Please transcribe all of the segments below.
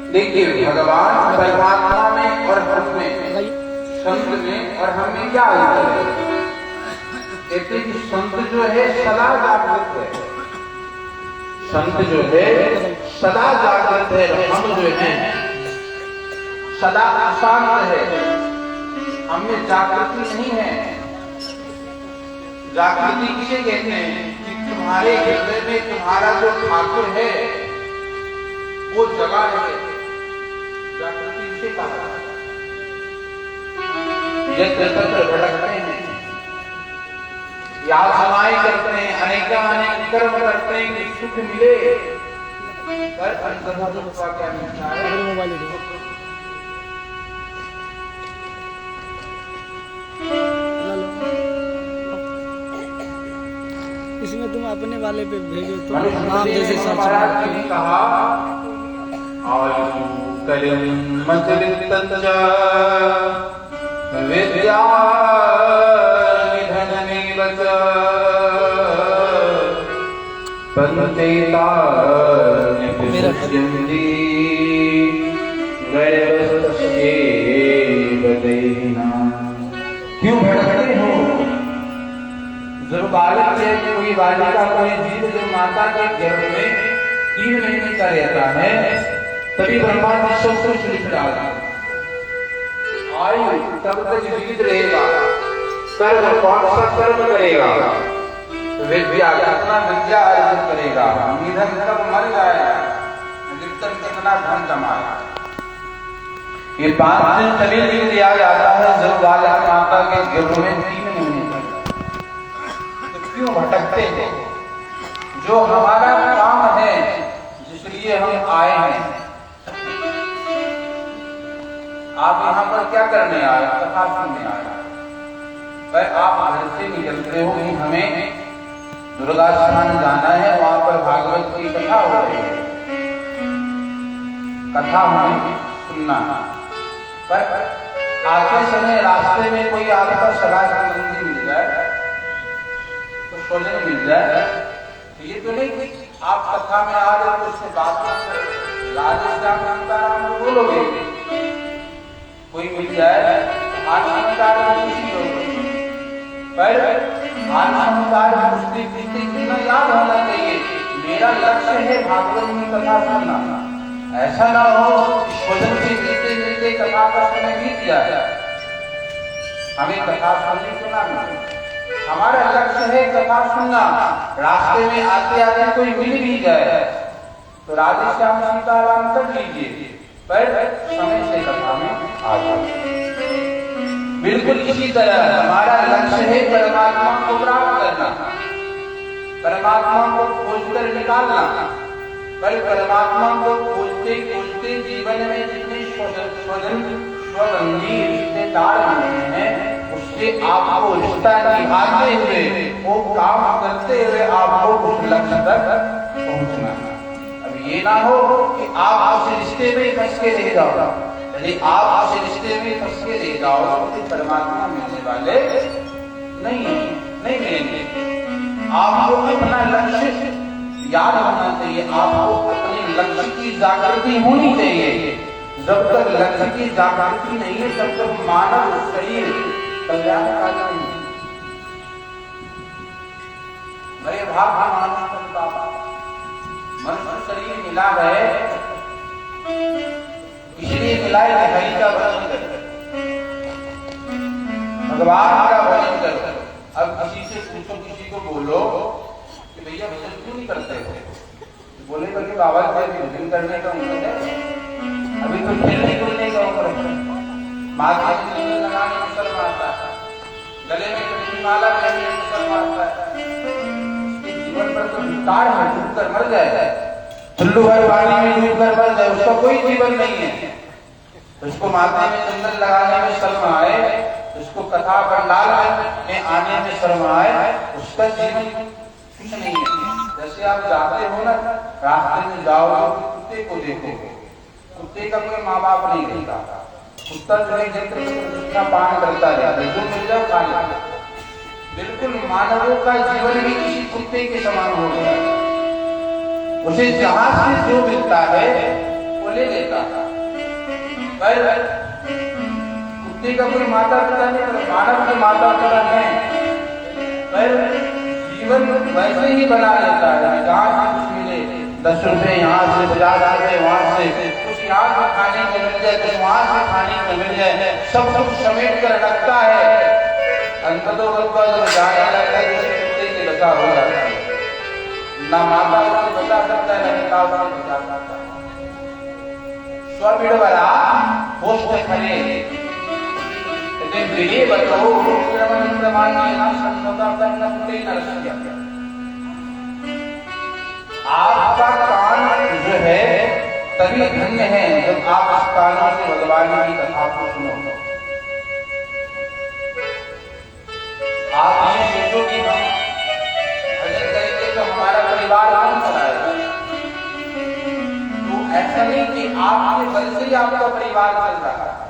देखिए भगवान परमात्मा में और हम में, संत में और हम में क्या अंतर है? कहते कि संत जो है सदा जागृत है, संत जो है सदा जागृत है, हम जो है सदा अशांत है, हमें जागृति नहीं है। जागृति किसे कहते हैं? कि तुम्हारे हृदय में तुम्हारा जो ठाकुर है वो जगा है, जागृति किसे कहा? यत्र तत्र भटकते हैं, याचनाएं करते हैं, अनेक कर्म करते हैं कि सुख मिले, पर अंततः क्या मिलता है? इसमें तुम अपने वाले पे भेजो तो नाम जैसे महाराज ने कहा आयु कलिमत वित्तञ्च विद्या निधनमेव च पंचैतान्यभिषज्यन्ति गर्भस्यैव देहिनाम्। क्यों भटकते हो? जब बालक है, कोई बालिका, कोई जीव जब माता के गर्भ में 3 महीने का रहता है तभी ब्रह्मांड सब कुछ लिख डालता है। आयु तब तक जीवित रहेगा, कर्म कौन सा कर्म करेगा? विद्या कितना विद्या अर्जित करेगा, निधन कब मर जाएगा, अधिकतम कितना धन कमाएगा। ये 5 दिन तभी लिख दिया जाता है जब बालक माता के गर्भ में 3 महीने तक। क्यों भटकते हैं? जो हमारा काम है जिसलिए हम आए हैं। आप यहाँ पर क्या करने आए? कथा सुनने आए। पर आप घर से निकलते हो कि हमें दुर्गा स्थान जाना है, वहां पर भागवत की कथा हो रही है, कथा हमें सुनना। पर आते समय रास्ते में कोई आपका सगा संबंधी मिल जाए, तो स्वजन मिल जाए, तो ये तो नहीं कि आप कथा में आ रहे हो तो उससे बात राजेश राम बोलोगे। कोई मिल जाए आत्मकार खुशी होगी, पर आत्मकार खुशी कितना याद होना चाहिए, मेरा लक्ष्य है भागवत की कथा सुनना। ऐसा ना हो स्वजन से मिलते मिलते कथा का समय बीत जाए, हमें कथा सुननी तो ना मिले। हमारा लक्ष्य है कथा सुनना। रास्ते में आते आते कोई मिल भी जाए तो राधे श्याम सीताराम कर लीजिए, पर समय से कथा में आ जाए। बिल्कुल इसी तरह हमारा लक्ष्य है परमात्मा को प्राप्त करना, परमात्मा को खोजकर निकालना। पर परमात्मा को खोजते खोजते जीवन में जितने स्वजन स्वबंधी रिश्तेदार बने हैं, उससे आपको रिश्ता निभाते हुए, वो काम करते हुए आपको उस लक्ष्य तक पहुंचना। अब ये ना हो कि आप उस रिश्ते में फंस के रह जाओ। यदि आप उस रिश्ते में फंस के रह जाओ तो परमात्मा मिलने वाले नहीं मिलेंगे। आपको अपना लक्ष्य याद होना चाहिए, आपको अपने लक्ष्य की जागृति होनी चाहिए। जब तक लक्ष्य की जागृति नहीं है तब तक मानव शरीर कल्याणकारी नहीं है। मेरे भाग मनुष्य शरीर मिला है, इसलिए मिला है हरि का भजन कर, भगवान का भजन कर। अब किसी से पूछो, किसी को बोलो कि भैया भजन क्यों नहीं करते थे, बोलेगा कि बाबा जी भजन करने का उम्र है, अभी तो फिर नहीं बोलने का उम्र है। माथे में तिलक लगाने में शर्म आता है, गले में तुलसी माला पहनने में शर्म आता है, उसके जीवन पर तो विकार है, डूब कर मर जाए, चुल्लू भर पानी में डूब कर मर जाए, उसका कोई जीवन नहीं है। उसको माथे में चंदन लगाने में शर्म आए, उसको कथा पंडाल में आने में शर्म आए, उसका जीवन कुछ नहीं है। जैसे आप जाते हो ना, रास्ते में जाओ तो कुत्ते को देखोगे, कुत्ते का कोई माँ बाप नहीं रहता, कुत्ता जो है जितना पान करता रहता है, जो मिल जाओ खा लेता। बिल्कुल मानवों का जीवन भी किसी कुत्ते के समान हो गया। उसे जहां से जो मिलता है वो ले लेता था। पर कुत्ते का कोई माता पिता नहीं, पर मानव के माता पिता है। पर जीवन वैसे ही बना लेता है, जहाँ से कुछ मिले, 10 रुपए यहाँ से, 50 रुपए वहां से, कुछ यहाँ से खाने को मिल जाए, कुछ वहां से खाने को मिल जाए, सब कुछ समेट कर रखता है। अंततोगत्वा जब जाने लगता है, जैसे कुत्ते की दशा हो जाती है। ना माता उसे बचा सकता है, ना पिता उसे बचा सकता है। स्वविडवरा होस्ट खरे विले बतो रुद्रमनिंद्रमान्येन सन्नता तन्नते नरस्य। आपका कान जो है तभी धन्य है जब आप इस कानों से भगवान की कथा को सुनो। आप ये सोचो कि हम भजन करेंगे तो हमारा परिवार कौन चलाएगा? तो ऐसा नहीं कि आपके बल से ही आपका परिवार चल रहा है।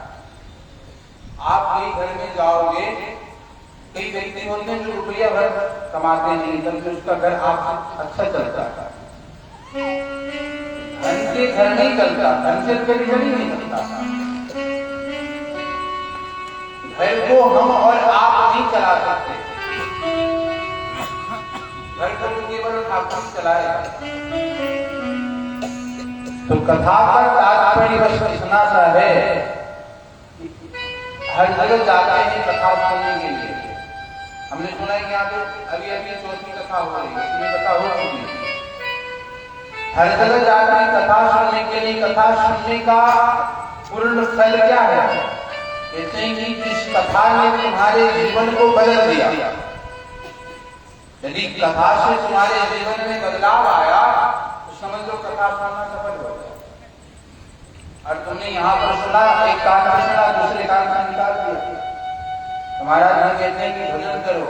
आप कई घर में जाओगे, कई व्यक्ति होते हैं जो रुपया भर कमाते नहीं, तब उसका घर आपसे अच्छा चलता है। धन से घर नहीं चलता, धन से घर नहीं चलता। घर को हम और आप नहीं चला सकते, घर को केवल ठाकुर चलाएगा। तो कथा का तात्पर्य बस इतना सा है, हर जगह जाते हैं कथा सुनने के लिए। हमने सुना है कि यहाँ पे अभी अभी चौथी कथा हो रही है, ये कथा हो चुकी है। हर जगह जाते हैं कथा सुनने के लिए। कथा सुनने का पूर्ण फल क्या है? कहते हैं कि इस कथा ने तुम्हारे जीवन को बदल दिया। यदि कथा से तुम्हारे जीवन में बदलाव आया तो समझ लो कथा सुनना सफल हो गया। और तुमने यहाँ पर सुना, एक कान में सुना, दूसरे कान से निकाल दिया। तुम्हारा जी कहते हैं कि भजन करो,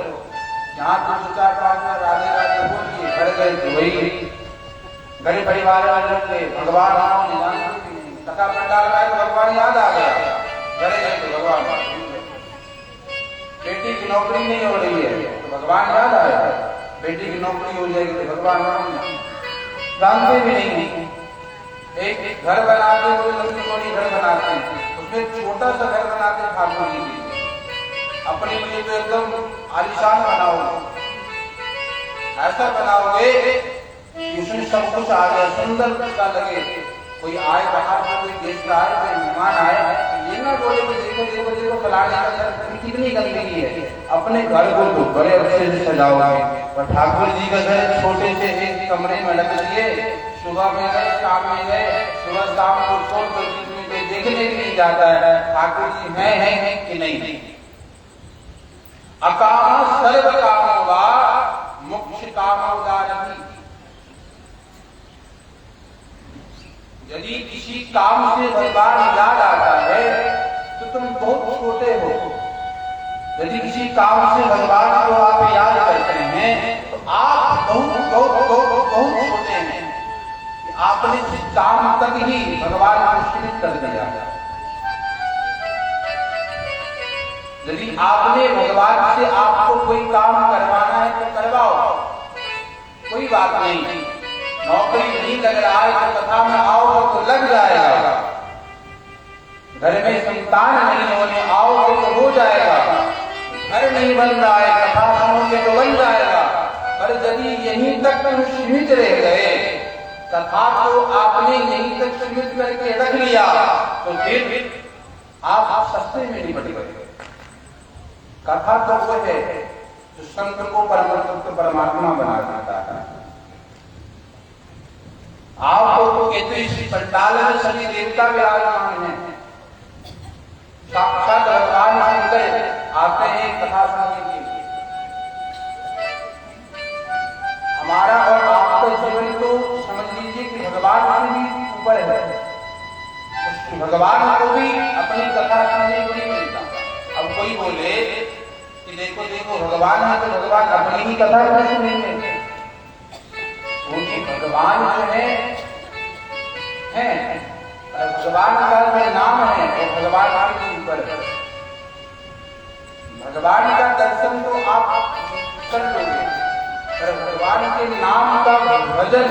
यहाँ तो 2-4-5 बार राधे राधे बोल दिए, घर गए तो वही गरीब परिवार वाले के भगवान कथा पंडाल में तो भगवान याद आ गया, घर गए तो भगवान। बेटी की नौकरी नहीं हो रही है तो भगवान याद आया, बेटी की नौकरी हो जाएगी तो भगवान जानते भी नहीं। एक घर बनाते हुए लंबी चौड़ी घर बनाते हैं, उसमें छोटा सा घर बनाते हैं ठाकुर जी के अपने लिए, तो एकदम आलीशान बनाओगे, ऐसा बनाओगे कि उसमें सब कुछ आ गया, सुंदर सा लगे। कोई आए बाहर से, कोई गेस्ट आए, कोई मेहमान आए, ये ना बोले कि देखो देखो देखो फलाने का घर कितनी गंदगी है। अपने घर को तो बड़े अच्छे से सजाओगे, और ठाकुर जी का घर छोटे से एक कमरे में रख दिए, सुबह में गए, शाम में गए, सुबह शाम को छोड़ कर बीच में कोई देखने भी नहीं जाता है ठाकुर जी हैं कि नहीं। अकाम सर्व कामो वा मोक्ष कामो दारति। यदि किसी काम से भगवान याद आता है तो तुम बहुत छोटे हो। यदि किसी काम से भगवान को आप याद करते हैं तो आप बहुत बहुत बहुत बहुत छोटे हैं। आपने इस काम तक ही भगवान को सीमित कर दिया। यदि आपने भगवान से आपको कोई काम करवाना है तो करवाओ, कोई बात नहीं। नौकरी नहीं लग रहा है तो कथा में आओगे तो लग जाएगा। घर में संतान नहीं होने आओगे तो हो जाएगा। घर नहीं बन रहा है, कथा सुनोगे तो बन जाएगा। पर यदि यहीं तक तुम सीमित रह गए, कथा को आपने यहीं तक सीमित करके रख लिया, तो फिर आप सस्ते में निपट गए। कथा तो वो है जो संत को परमात्मा बना देता है। आपको तो कहते इस पंडाल में सभी देवता विराजमान हैं, साक्षात भगवान शंकर आते हैं कथा सुनने के लिए। हमारा और आपका जीवन तो समझ लीजिए कि भगवान से भी ऊपर है। उस भगवान को भी अपनी कथा सुनने को नहीं मिलता। अब कोई बोले कि देखो देखो भगवान है तो भगवान अपनी ही कथा नहीं सुनेंगे। क्योंकि भगवान जो है भगवान का जो नाम है वो भगवान के ऊपर है। भगवान का दर्शन तो आप कर लोगे, पर भगवान के नाम का भजन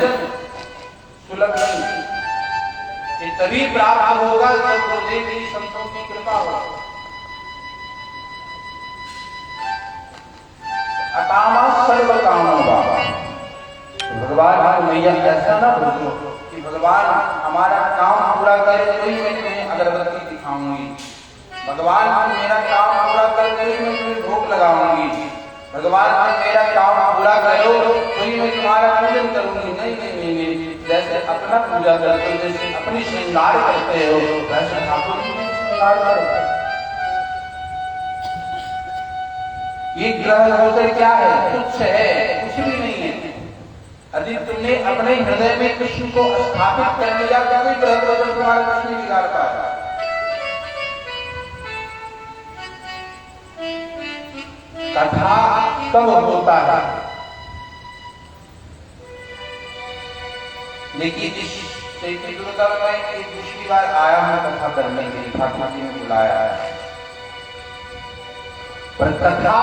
सुलभ नहीं। ये तभी प्राप्त होगा जब गुरुदेव की संतों की कृपा हो। अकामा सर्व कामों बाबा, भगवान मैया ऐसा ना बोलो कि भगवान हमारा काम पूरा करे तो ही मैं तुम्हें अगरबत्ती दिखाऊंगी, भगवान मेरा काम पूरा कर तो ही मैं तुम्हें भोग लगाऊंगी, भगवान मेरा काम पूरा करो तो ही मैं तुम्हारा पूजन करूंगी। नहीं नहीं नहीं नहीं, जैसे अपना पूजा करते हो, जैसे अपनी श्रृंगार करते हो, वैसे ठाकुर जी श्रृंगार करो। ये ग्रह होते क्या है? तुच्छ है, कुछ भी नहीं है। यदि तुमने अपने हृदय में कृष्ण को स्थापित कर लिया तो कोई ग्रह तो तुम्हारा कुछ नहीं बिगाड़ पाएगा। कथा कब होता है? देखिए, इस चैत्र दुर्गा में एक दूसरी बार आया हूं कथा करने के लिए, ठाकुर जी ने बुलाया है, पर कथा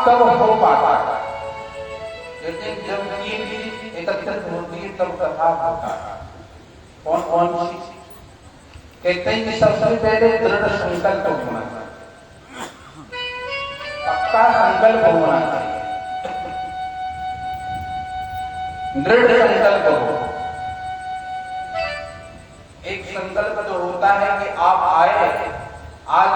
कब हो पाता है? लेकिन जब तीन चीज एकत्रित होती है तब कथा होता है। कौन कौन सी? कहते हैं कि सबसे पहले दृढ़ संकल्प होना चाहिए, पक्का संकल्प होना चाहिए, दृढ़ संकल्प हो। एक संकल्प जो होता है कि आप आए, आज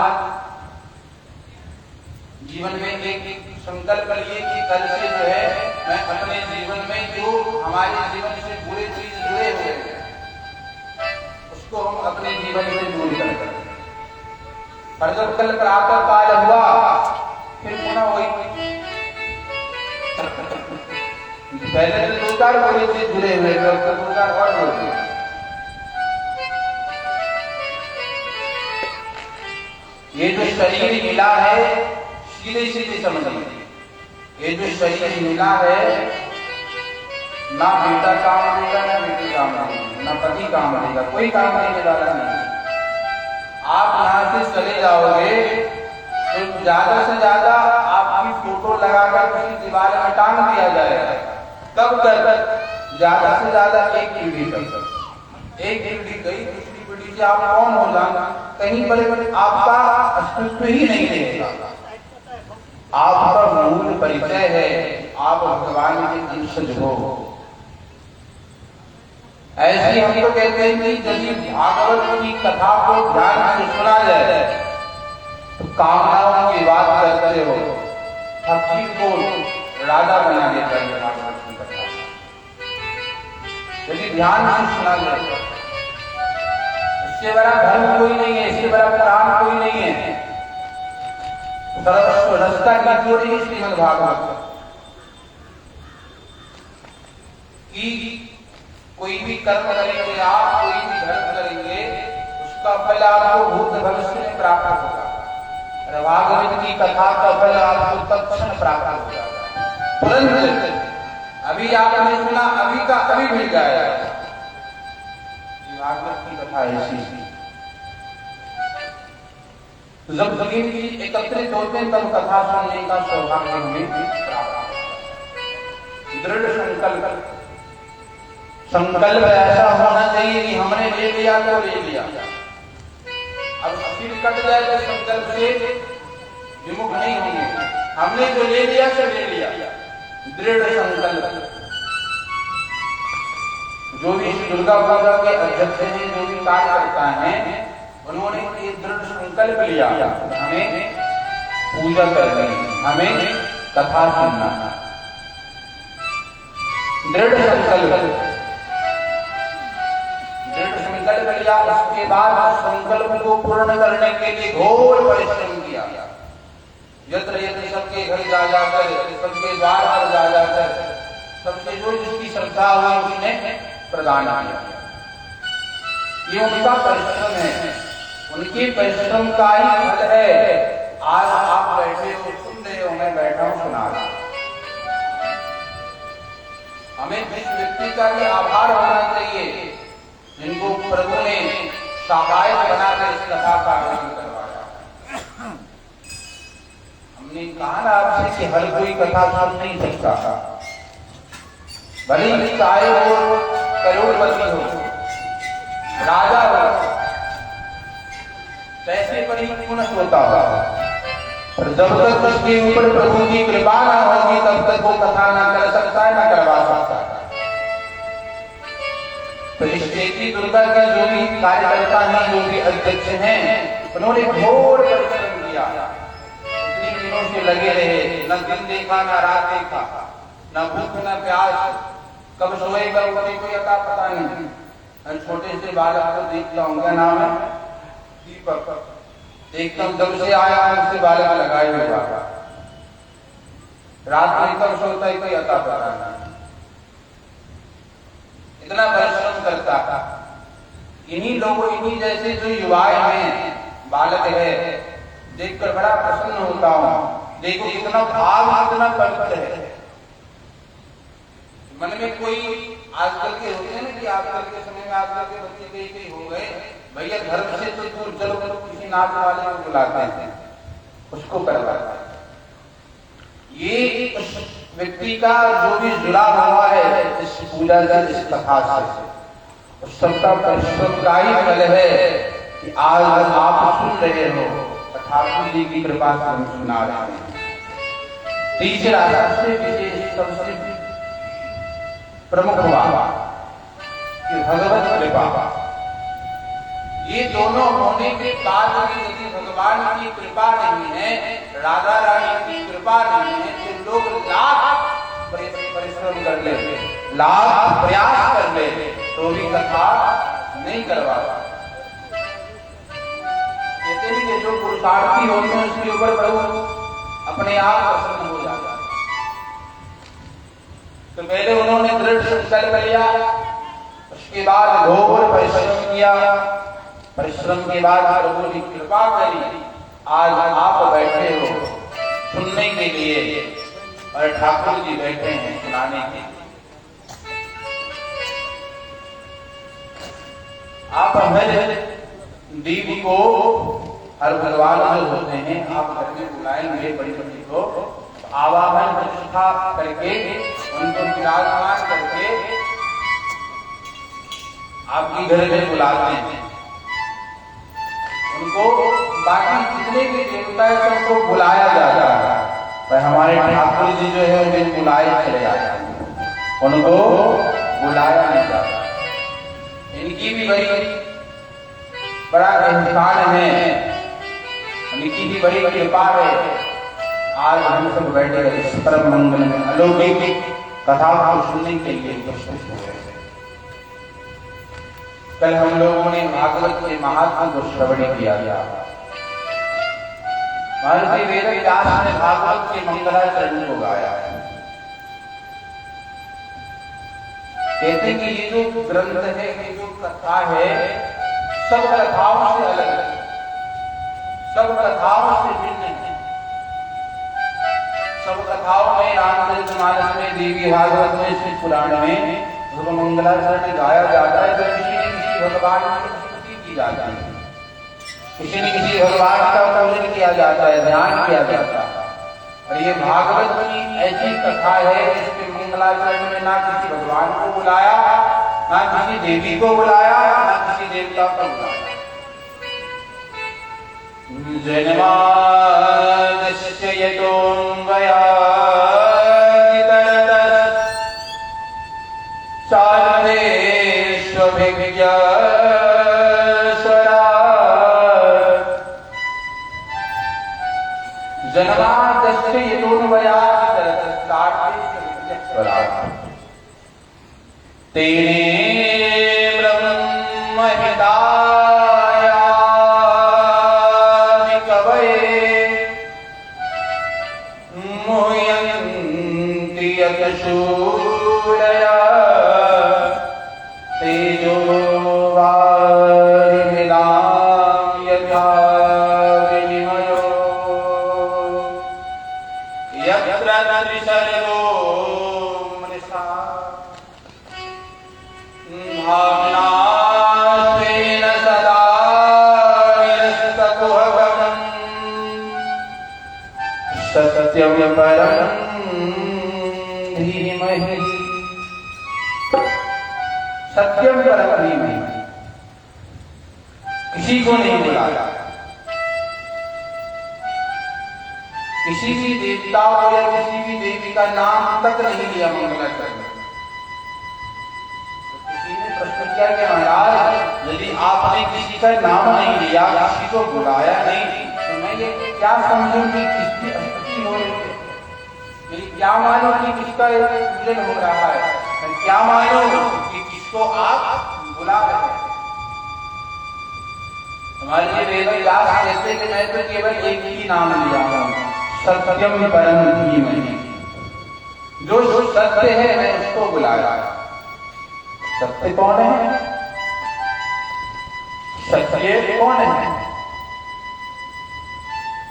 जीवन में एक संकल्प लिए कि कल से जो है मैं अपने जीवन में जो हमारे जीवन से बुरे चीज जुड़े हुए हैं उसको हम अपने जीवन से दूर करें। पर जब कल प्रातः काल हुआ फिर पुनः वही पहले से दो चार बुरे चीज जुड़े हुए थे, दो चार और जुड़े। ये जो शरीर मिला है सीधे सीधे समझिए, ये जो शरीर मिला है ना बेटा काम देगा ना बेटी काम देगी, ना पति काम देगा, कोई काम देने वाला नहीं। आप यहाँ से चले जाओगे तो ज्यादा से ज्यादा आपकी फोटो लगाकर किसी दीवार में टांग दिया जाएगा। कब तक? ज्यादा से ज्यादा एक पीढ़ी तक। एक पीढ़ी गई, दूसरी पीढ़ी से आप कौन हो जाना, कहीं पर आपका अस्तित्व ही नहीं रहेगा। आपका मूल परिचय है आप भगवान के अंशज हो। ऐसे हम तो कहते हैं कि यदि भागवत की कथा को ध्यान से सुना जाए तो कामनाओं की बात करते हो, फकीर को राजा बना देता है भागवत की कथा। यदि ध्यान से सुना जाए, इससे बड़ा धर्म कोई नहीं है, इससे बड़ा पुराण कोई नहीं है। सर्वस्व रस्ता निचोड़ी श्रीमद् भागवत की। कोई भी कर्म करेंगे आप, कोई भी धर्म करेंगे, उसका फल आपको भूत भविष्य में प्राप्त होगा। भागवत की कथा का फल आपको तत्क्षण प्राप्त हो जाएगा, तुरंत। अभी आपने सुना, अभी का अभी मिल जाएगा। भागवत की कथा ऐसी। जब भगीन जी एकत्रित होते हैं तब कथा सुनने का सौभाग्य हमें प्राप्त होता है। दृढ़ संकल्प, संकल्प ऐसा होना चाहिए कि हमने ले लिया तो ले लिया। अब सिर कट जाए तो संकल्प से विमुख नहीं होंगे। हमने जो ले लिया सो ले लिया। दृढ़ संकल्प। जो भी दुर्गा पूजा के अध्यक्ष हैं, जो भी कार्यकर्ता हैं, उन्होंने एक दृढ़ संकल्प लिया हमें पूजा करनी है, हमें कथा सुनना है। दृढ़ संकल्प लिया। उसके बाद संकल्प को पूर्ण करने के लिए घोर परिश्रम किया। यत्र यत्र सबके घर जा जाकर, सबके द्वार पर जा जाकर, सबसे जो जिसकी श्रद्धा हुई उसने प्रदान किया। ये उनका परिश्रम है, उनके परिश्रम का ही फल है। आज आप बैठे हो, सुन रहे हो, मैं बैठा हूं सुना रहा। हमें जिस व्यक्ति का भी आभार होना चाहिए जिनको प्रभु ने सहायक बनाकर इस कथा का आयोजन करवाया। हमने कहा ना आपसे कि हर कोई कथा सुन नहीं सकता, भले ही चाहे वो करोड़पति हो, राजा हो, कैसे परिपूर्ण होता होगा। और जब तक उसके ऊपर प्रभु की कृपा न होगी तब तक वो कथा न कर सकता है, न करवा सकता है। तो इस चैती दुर्गा के जो भी कार्यकर्ता हैं, जो भी अध्यक्ष हैं, उन्होंने घोर परिश्रम किया। इतने दिनों से लगे रहे, न दिन देखा न रात देखा, न भूख न प्यास, कब सोएगा उठे कोई अता पता नहीं। और छोटे से बालक को देखता हूँ, क्या नाम है, दीपक, देखता हूँ जब से आया उससे बालक लगाए हुआ, रात में कब सोता है कोई अता पता नहीं। इतना परिश्रम करता था। इन्हीं लोगों, इन्हीं जैसे जो युवाएं हैं, बालक है, देखकर बड़ा प्रसन्न होता हूँ। देखो कितना भाव, कितना पवित्र है। मन में कोई आजकल के होते हैं ना कि आजकल के समय में आजकल के बच्चे कई हो गए, भैया धर्म से तो दूर चलो, किसी नाच वाले को बुलाते हैं, उसको करवाते हैं। ये उस व्यक्ति का जो भी जुड़ा हुआ है इस पूजा से, इस कथा से, उस सबका परिश्रम का ही फल है कि आज आप सुन रहे हो, ठाकुर जी की कृपा से हम सुना रहे हैं। तीसरा सबसे विशेष, सबसे प्रमुख बात कि भगवत कृपा। ये दोनों होने के बाद भी यदि भगवान की कृपा नहीं है, राधा रानी की कृपा नहीं है, तो लोग लाख परिश्रम कर ले, लाख प्रयास कर ले, तो भी कथा नहीं करवा। कहते हैं कि जो पुरुषार्थी होते हैं उसके ऊपर प्रभु अपने आप प्रसन्न हो जाता है। तो पहले उन्होंने दृढ़ संकल्प लिया, उसके बाद घोर परिश्रम किया, परिश्रम के बाद प्रभु की कृपा करी, आज आप बैठे हो सुनने के लिए और ठाकुर जी बैठे हैं सुनाने के लिए। आप हर देवी को, हर भगवान जो होते हैं, आप घर में बुलाएंगे बड़ी बड़ी को, आवाहन प्रतिष्ठा करके उनको विराजमान करके आपके घर में बुलाते हैं। उनको बाकी जितने भी देवता है सबको बुलाया जाता है, पर हमारे ठाकुर जी जो है उन्हें बुलाए चले जाते हैं, उनको बुलाया नहीं जाता। इनकी भी बड़ा एहसान है, इनकी भी बड़ी कृपा है। आज हम सब बैठे इस परम मंगल में अलौकिक कथा को सुनने के लिए प्रस्तुत हो गए। कल हम लोगों ने भागवत के महात्मा को श्रवण किया था। महर्षि वेद व्यास ने भागवत के मंगलाचरण को गाया है। कहते कि ये जो ग्रंथ है, ये जो कथा है, सब कथाओं से अलग है, सब कथाओं से भिन्न है। सब कथाओं में, रामचरितमानस में, देवी भागवत में, शिव पुराण में मंगलाचरण गाया जाता है, तो किसी न किसी भगवान की स्तुति की जाती है, किसी न किसी भगवान का पूजन किया जाता है, ध्यान किया जाता है। और ये भागवत की ऐसी कथा है जिसके मंगलाचरण में ना किसी भगवान को बुलाया, ना किसी देवी को बुलाया, ना किसी देवता को बुलाया। जन्माद्यस्य तेने ब्रह्महिताय कवये मुह्यन्ति यतशूरया तेजो वारिमृदां यथा विनिमयो यत्र त्रिसर्गो मृषा भावनास्वेन सदा निरस्तकुहकम् सत्यं परं धीमहि। सत्यम परम धीमहि, किसी को नहीं बुलाया, किसी भी देवता को या किसी भी देवी का नाम तक नहीं लिया मंगलाचरण में। तो किसी ने प्रश्न किया कि महाराज यदि आपने किसी का नाम नहीं लिया, किसी को बुलाया नहीं, तो मैं ये क्या समझूं कि किसकी स्तुति हो रही है, मेरी क्या मानो कि किसका पूजन हो रहा है, मैं क्या मानो कि किसको आप बुला रहे हैं। हमारे लिए वेद व्यास कहते हैं कि मैं तो केवल एक ही नाम लिया हूं, सत्यम परम धीमहि। जो सत्य है मैं उसको बुलाया। सत्य कौन है? सत्य कौन है?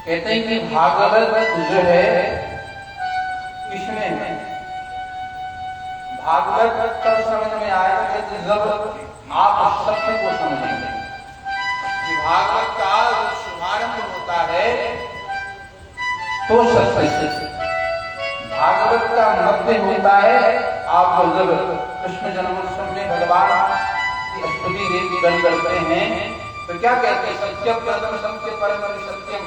कहते हैं कि भागवत जो है किसमें है? भागवत तब समझ में आएगा जब आप सत्य को समझेंगे। भागवत का शुभारंभ होता है तो सत्य से, भागवत का मध्य होता है आप जब कृष्ण जन्मोत्सव में भगवान की स्तुति देवी करते हैं तो क्या कहते हैं? सत्य परम सत्य परम सत्यम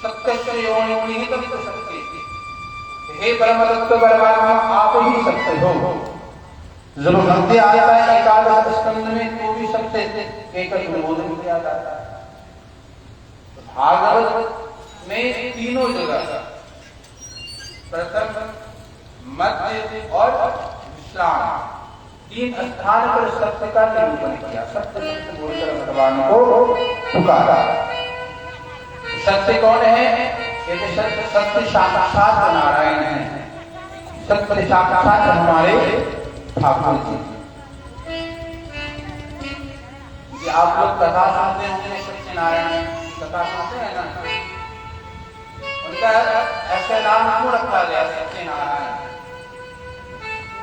सत्य योनिहितम सत्य। हे परम तत्व परमात्मा आप ही सत्य हो। जब मध्य आता है एकादश स्कंद में तो भी सत्य एक संबोधन किया जाता है। भागवत में तीनों जगह प्रथम मध्य और विश्राम तीन स्थान पर सत्य का निरूपण किया। सत्य सत्य बोलकर भगवान को पुकारा। सत्य कौन है? कहते सत्य सत्य साक्षात नारायण है। सत्य साक्षात हमारे ठाकुर जी। आप लोग कथा सुनते होंगे सत्यनारायण कथा सुनते हैं ना, उनका ऐसा नाम क्यों रखा गया सत्यनारायण?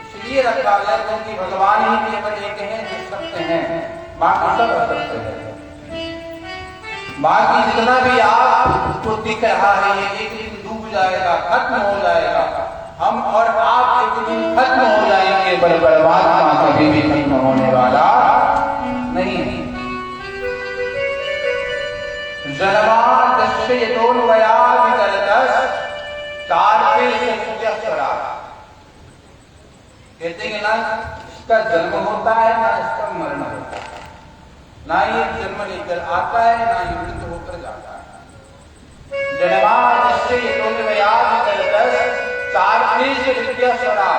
इसलिए रखा गया क्योंकि भगवान ही केवल एक हैं जो सत्य हैं, बाकी सब असत्य है। बाकी जितना भी आपको दिख रहा है ये एक दिन डूब जाएगा, खत्म हो जाएगा। हम और आप एक दिन खत्म हो जाएंगे, पर परमात्मा कभी भी खत्म होने वाला नहीं है। जन्माद्यस्य यतोऽन्वयादितरतः तारकेऽस्यस्वरा। कहते हैं ना इसका जन्म होता है ना इसका मरण होता है, ना ये जन्म लेकर आता है ना ये मृत्यु होकर जाता है। जन्माद्यस्य यतोऽन्वयादितरतः तारकेऽस्यस्वरा।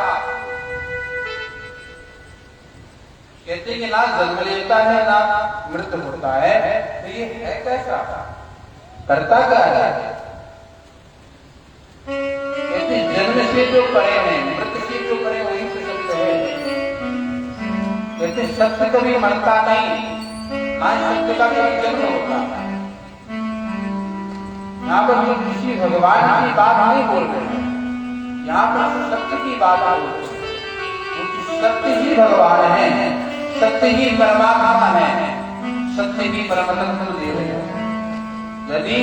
कहते हैं कि ना जन्म लेता है ना मृत्यु होता है, तो ये है कैसा? करता क्या है? कहते जन्म से जो परे हैं, मृत्यु से जो परे वही तो सत्य है। कहते सत्य कभी मरता नहीं, ना सत्य का कभी जन्म होता है। यहाँ पर जो किसी भगवान की बात नहीं बोल रहे हैं, यहाँ पर सत्य की बात बोल रहे हैं, क्योंकि सत्य ही भगवान है, सत्य ही परमात्मा है, सत्य ही परमात्मा देव है। यदि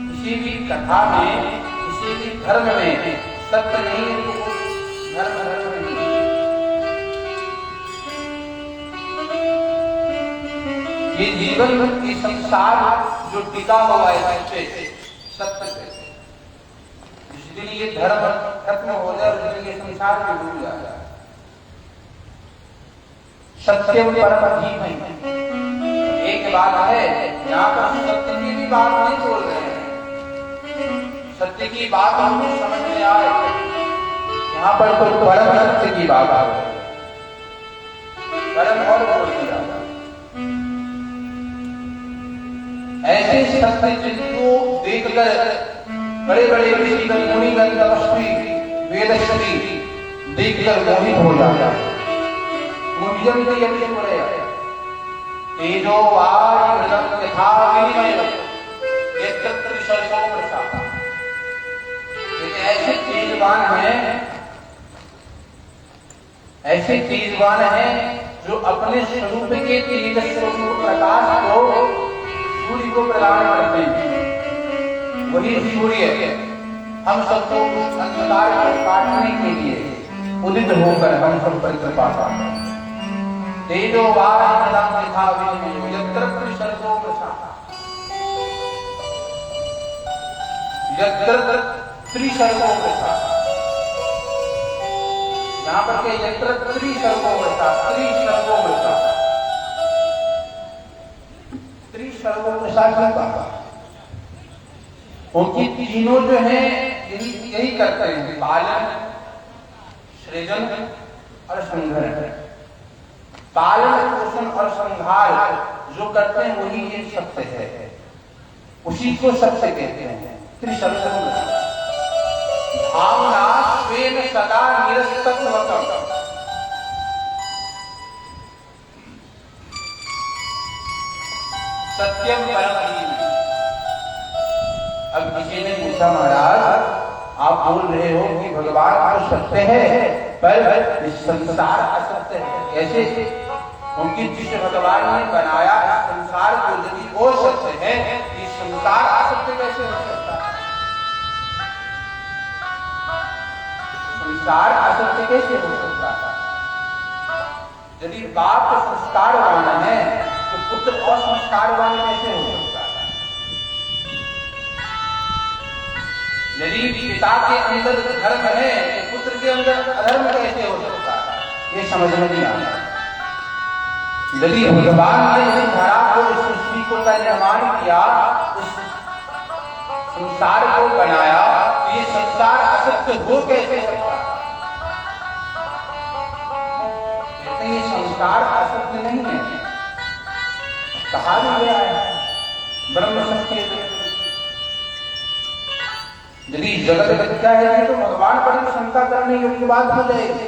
किसी भी कथा में किसी भी धर्म में सत्य नहीं है तो धर्म नहीं। ये जीवन की संसार जो टिका हुआ है सत्य पे, जिस दिन ये धर्म खत्म हो जाए उस दिन ये संसार में डूब जाएगा। सत्यम परम धीमहि। एक बात है यहाँ पर सत्य की भी बात नहीं बोल रहे हैं, सत्य की बात हमको समझ में आए, यहाँ पर तो परम सत्य की बात आ रही है। परम और बोल दिया ऐसे सत्य जिनको देखकर बड़े बड़े ऋषिगण मुनिगण तपस्वी वेदश्री देखकर मोहित हो जाता है। तेजो वायुर्मृदं यथा विनिमयो यत्र त्रिशर्षो मृषा। ऐसे तेजवान हैं जो अपने स्वरूप के तेज स्वरूप प्रकाश को सूर्य को प्रदान करते हैं। वही सूर्य हम सबको अंधकार को काटने के लिए उदित होकर हम सब पर कृपा करता है। तेजो वायुर्मृदं यथा विनिमयो यत्र त्रिशर्षो मृषा। यत्र त्रिसर्गो वृषा, यहाँ पर के यत्र त्रिसर्गो वृषा, त्रिसर्गो वृषा, त्रिसर्गो वृषा क्यों कहा? उनकी तीनों जो है यही करते हैं, पालन, सृजन और संघरण। पालन पोषण और संहार जो करते हैं वही ये सत्य है, उसी को सत्य कहते हैं। त्रिसर्गो भावना स्वेन सदा निरस्तत्वतम, सत्यम परम। अब किसी ने पूछा, महाराज आप बोल रहे हो कि भगवान तो सत्य है पर इस संसार असत्य है, कैसे? उनकी जिस भगवान ने बनाया इस संसार को, यदि वो सत्य है, इस संसार असत्य कैसे हो सकता है? संसार असत्य कैसे हो सकता है? यदि बाप संस्कारवान है तो पुत्र असंस्कारवान कैसे हो सकता है? यदि पिता के अंदर धर्म है तो पुत्र के अंदर अधर्म कैसे हो सकता है? ये समझ में नहीं आता। यदि भगवान ने इस धरा को, इस सृष्टि को का निर्माण किया, इस संसार को बनाया, तो ये संसार असत्य हो कैसे सकता है? कहते ये संसार असत्य नहीं है, कहा भी गया है ब्रह्म सत्य। यदि जगत मिथ्या है तो भगवान पर शंका करने योग्य बात हो जाएगी।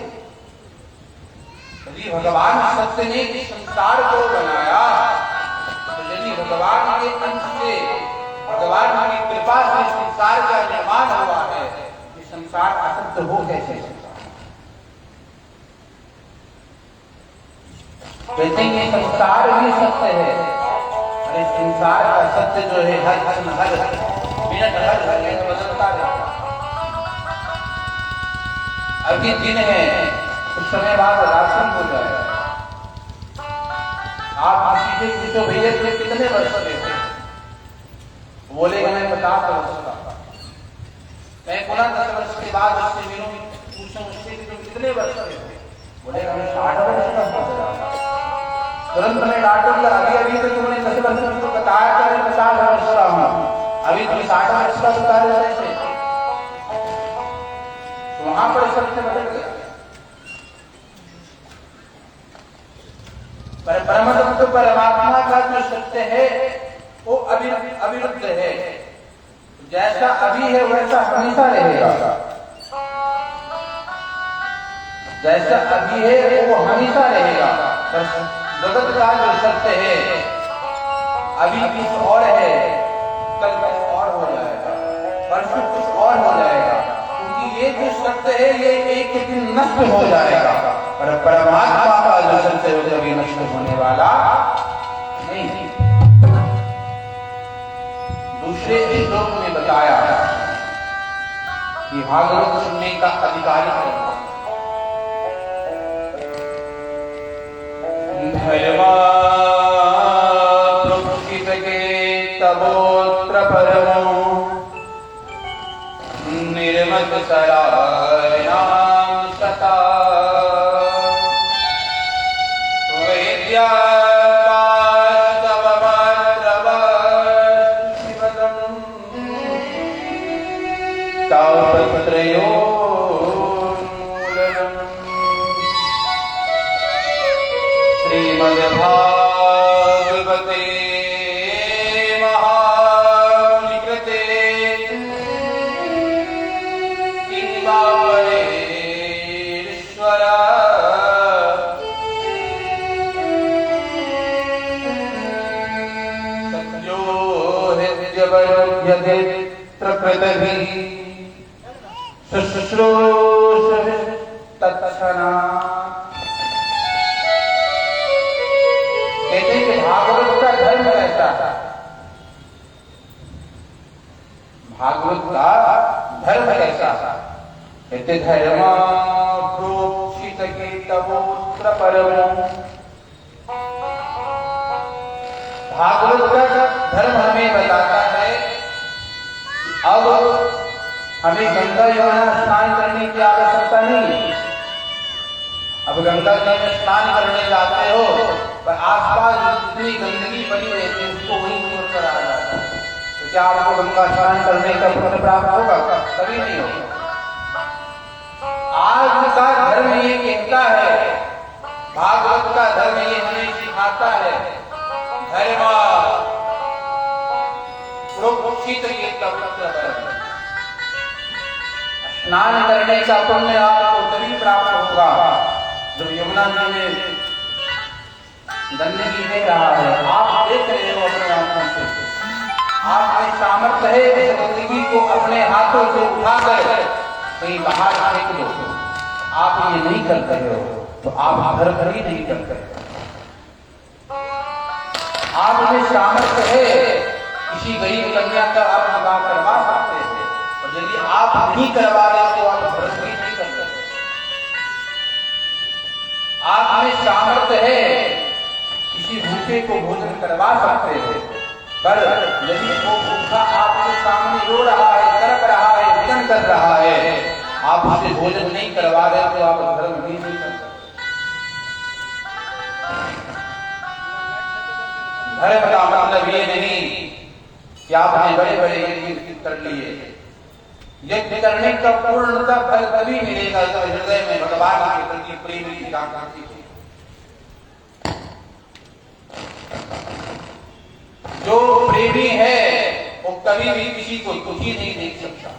यदि भगवान सत्य ने इस संसार को बनाया, तो यदि भगवान के अंश से, भगवान की कृपा से संसार का निर्माण हुआ है, ये संसार असत्य हो कैसे सकता है? कहते हैं संसार ही सत्य है, अरे संसार का सत्य जो है हर मिनट हर घंटे बदलता रहता है। अभी दिन है, कुछ समय बाद राशन हो जाएगा। आप किसी से पूछो भैया तुम्हें कितने वर्ष लेते हैं, बोलेगा मैं 50 वर्ष का। मैं पुनः 10 वर्ष के बाद उससे मिलूं, पूछूं उससे कि तुम कितने वर्ष लेते हैं, बोलेगा मैं 60 वर्ष का हो गया। तुरंत मैं डांटूंगा, अभी तो तुमने 10 वर्ष में तो बताया था मैं 50 वर्ष का हूं, अभी तुम 60 वर्ष का बता रहे थे। तो वहां पर सत्य बदल गया। पर परम तत्व परमात्मा का जो सत्य है वो अविरुद्ध है, जैसा अभी है वैसा हमेशा रहेगा। जैसा अभी है वो हमेशा रहेगा। पर जगत का जो सत्य है अभी कुछ और है, कल कुछ और हो जाएगा, परसों कुछ और हो जाएगा, क्योंकि ये जो सत्य है ये एक दिन नष्ट हो जाएगा। पर परमात्मा का जो सत्य है वो कभी नष्ट होने वाला नहीं। दूसरे श्लोक में बताया कि भागवत सुनने का अधिकारी है। धर्मा प्रोक्षित के तबोत्र परमो निर्मत सरायणाम सता वैद्या श्रीमद्भागवते महानिकृते ईश्वर सत्यो हृद्यवद्यधित्र कृतभिः शुश्रूष तत्क्षणा। कहते हैं कि भागवत का धर्म ऐसा था, भागवत का धर्म ऐसा था। कहते धर्म प्रोक्षित के तबोत्र परमो, भागवत का धर्म हमें बताता है अब हमें गंगा यमुना स्नान करने की आवश्यकता नहीं है। अब गंगा जी में स्नान करने जाते हो पर आसपास जितनी गंदगी बनी रहती है उसको वहीं छोड़कर आ जाता है, तो क्या आपको गंगा स्नान करने का पुण्य प्राप्त होगा? कभी नहीं होगा। आज का धर्म ये कहता है, भागवत का धर्म ये हमें सिखाता है, धर्म प्रोक्षित ये पवित्र है। स्नान करने का पुण्य आपको तभी प्राप्त होगा जब यमुना जी में गंदगी नहीं रहा है। आप देख रहे हो अपने आंखों से, आपके सामर्थ्य है इस गंदगी को अपने हाथों से उठाकर कहीं बाहर फेंक दो। आप ये नहीं कर रहे हो तो आप घर ही नहीं कर रहे। आप में सामर्थ्य है, किसी गरीब कन्या का आप विवाह करवा सकते हैं, और यदि आप नहीं करवा रहे तो आप घर ही नहीं कर सकते। आप में सामर्थ्य है, किसी भूखे को भोजन करवा सकते हैं, पर यदि वो भूखा आपके सामने रो रहा है, तड़प रहा है, विलन कर रहा है, आप उसे भोजन नहीं करवा रहे तो आप धर्म भी नहीं कर सकते। धर्म का मतलब ये नहीं कि आपने बड़े बड़े यज्ञ कर लिए। यज्ञ करने का पूर्णता फल तभी मिलेगा जब हृदय में भगवान के प्रति प्रेम की जागृति हो। जो प्रेमी है वो कभी भी किसी को दुखी नहीं देख सकता।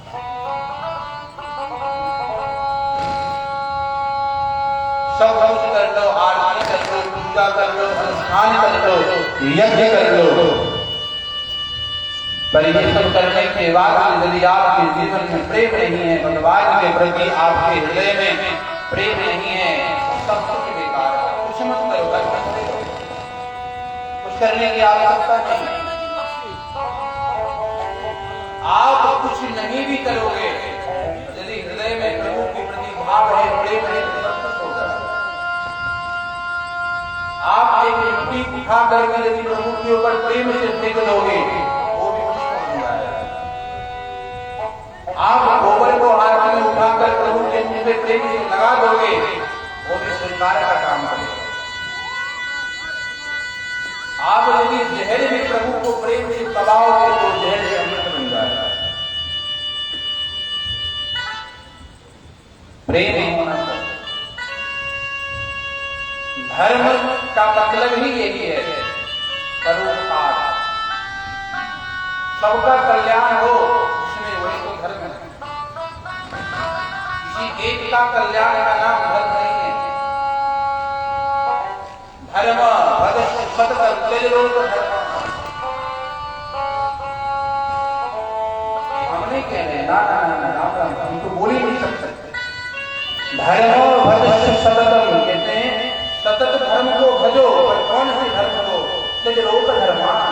सब कुछ कर लो, आरती कर लो, पूजा कर लो, अनुष्ठान कर लो, यज्ञ कर लो, पर ये सब करने के बाद यदि आपके जीवन में प्रेम नहीं है, भगवान के प्रति आपके हृदय में प्रेम नहीं है, सब कुछ बेकार है। कुछ मत करो, कुछ करने की आवश्यकता नहीं। आप कुछ नहीं भी करोगे, यदि हृदय में प्रभु के प्रति भाव है, प्रेम है, तो सब कुछ होगा। आप एक मिट्टी उठा करके यदि प्रभु के ऊपर प्रेम से फेंक दोगे, वो भी पुष्प हो जाएगा। आप गोबर को हाथ में उठाकर प्रभु के मुंह में प्रेम से लगा दोगे, वो भी स्वीकार का काम करेगा। आप यदि जहर भी प्रभु को प्रेम से दबाओगे तो जहर से अमृत बन जाएगा। प्रेम होना चाहिए। धर्म का मतलब ही यही है, परोपकार, सबका कल्याण हो, उसमें वही तो धर्म है। किसी एक का कल्याण का नाम धर्म नहीं है। धर्म हम नहीं कह रहे, ना हम तो बोल ही नहीं सकते। धर्म भज सततम कहते हैं, सतत धर्म को भजो, पर कौन से धर्म को? लोक धर्मान,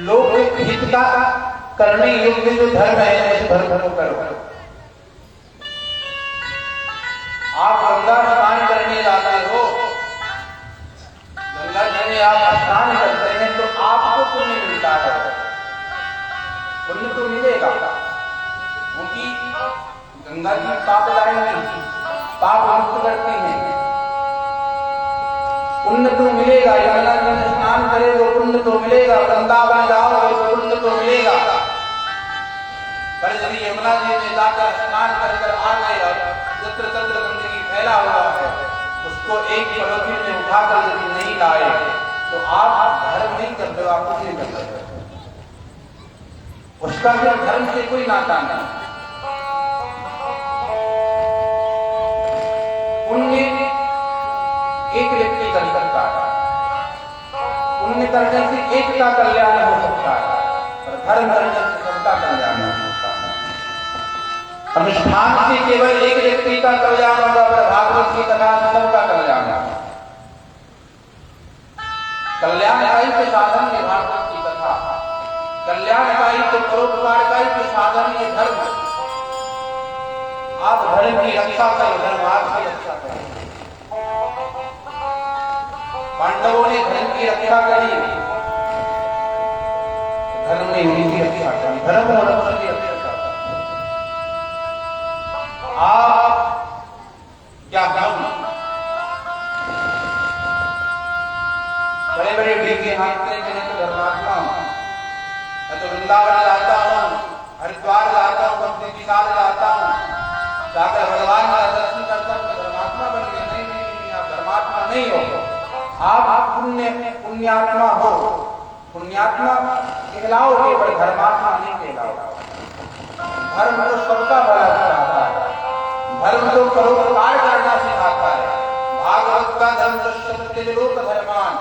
लोक हित का करने योग्य जो धर्म है उस धर्म को करो। आप गंगा स्नान करने जाते हो, गंगा जी में आप स्नान करते हैं तो आपको पुण्य मिलता है। पुण्य तो मिलेगा क्योंकि गंगा जी पापदायी नहीं, पाप मुक्त करती हैं। पुण्य तो मिलेगा, यमुना जी में स्नान करे तो पुण्य तो मिलेगा, वृंदावन जाओगे तो पुण्य तो मिलेगा। पर यदि यमुना जी में जाकर स्नान कर आ गए, यत्र तत्र गंदगी फैला हुआ है, उसको एक पलोथी में उठाकर यदि नहीं लाए तो आप धर्म नहीं करते हो, आप कुछ नहीं करते। उसका फिर धर्म से कोई नाता नहीं। पुण्य एक व्यक्ति कर सकता है, पुण्य करने से एक का कल्याण हो सकता है, और धर्म करने से सबका कल्याण हो सकता है। अनुष्ठान से केवल एक व्यक्ति का कल्याण होगा, पर भागवत की कथा सबका कल्याण होगा। कल्याणकारी के साधन ये भागवत की कथा, कल्याणकारी के परोपकारकारी के साधन ये धर्म। आप धर्म की रक्षा करें, धर्म आपकी रक्षा करें। पांडवों ने धर्म की रक्षा करी, धर्म ने उनकी रक्षा करी, धर्म और रक्षा की रक्षा करी। ये हाथते कि मैं तो धर्मात्मा हूँ, मैं तो वृंदावन जाता हूँ, हरिद्वार जाता हूँ, भक्ति विशाल जाता हूँ, जाकर भगवान का दर्शन करता हूँ, धर्मात्मा बन गए। नहीं, आप धर्मात्मा नहीं हो, आप पुण्यात्मा हो। पुण्यात्मा कहलाओगे पर धर्मात्मा नहीं कहलाओगे। धर्म तो सबका भला चाहता है, धर्म तो परोपकार करना सिखाता है। भागवत का धर्म तो सत्य लोक धर्मान,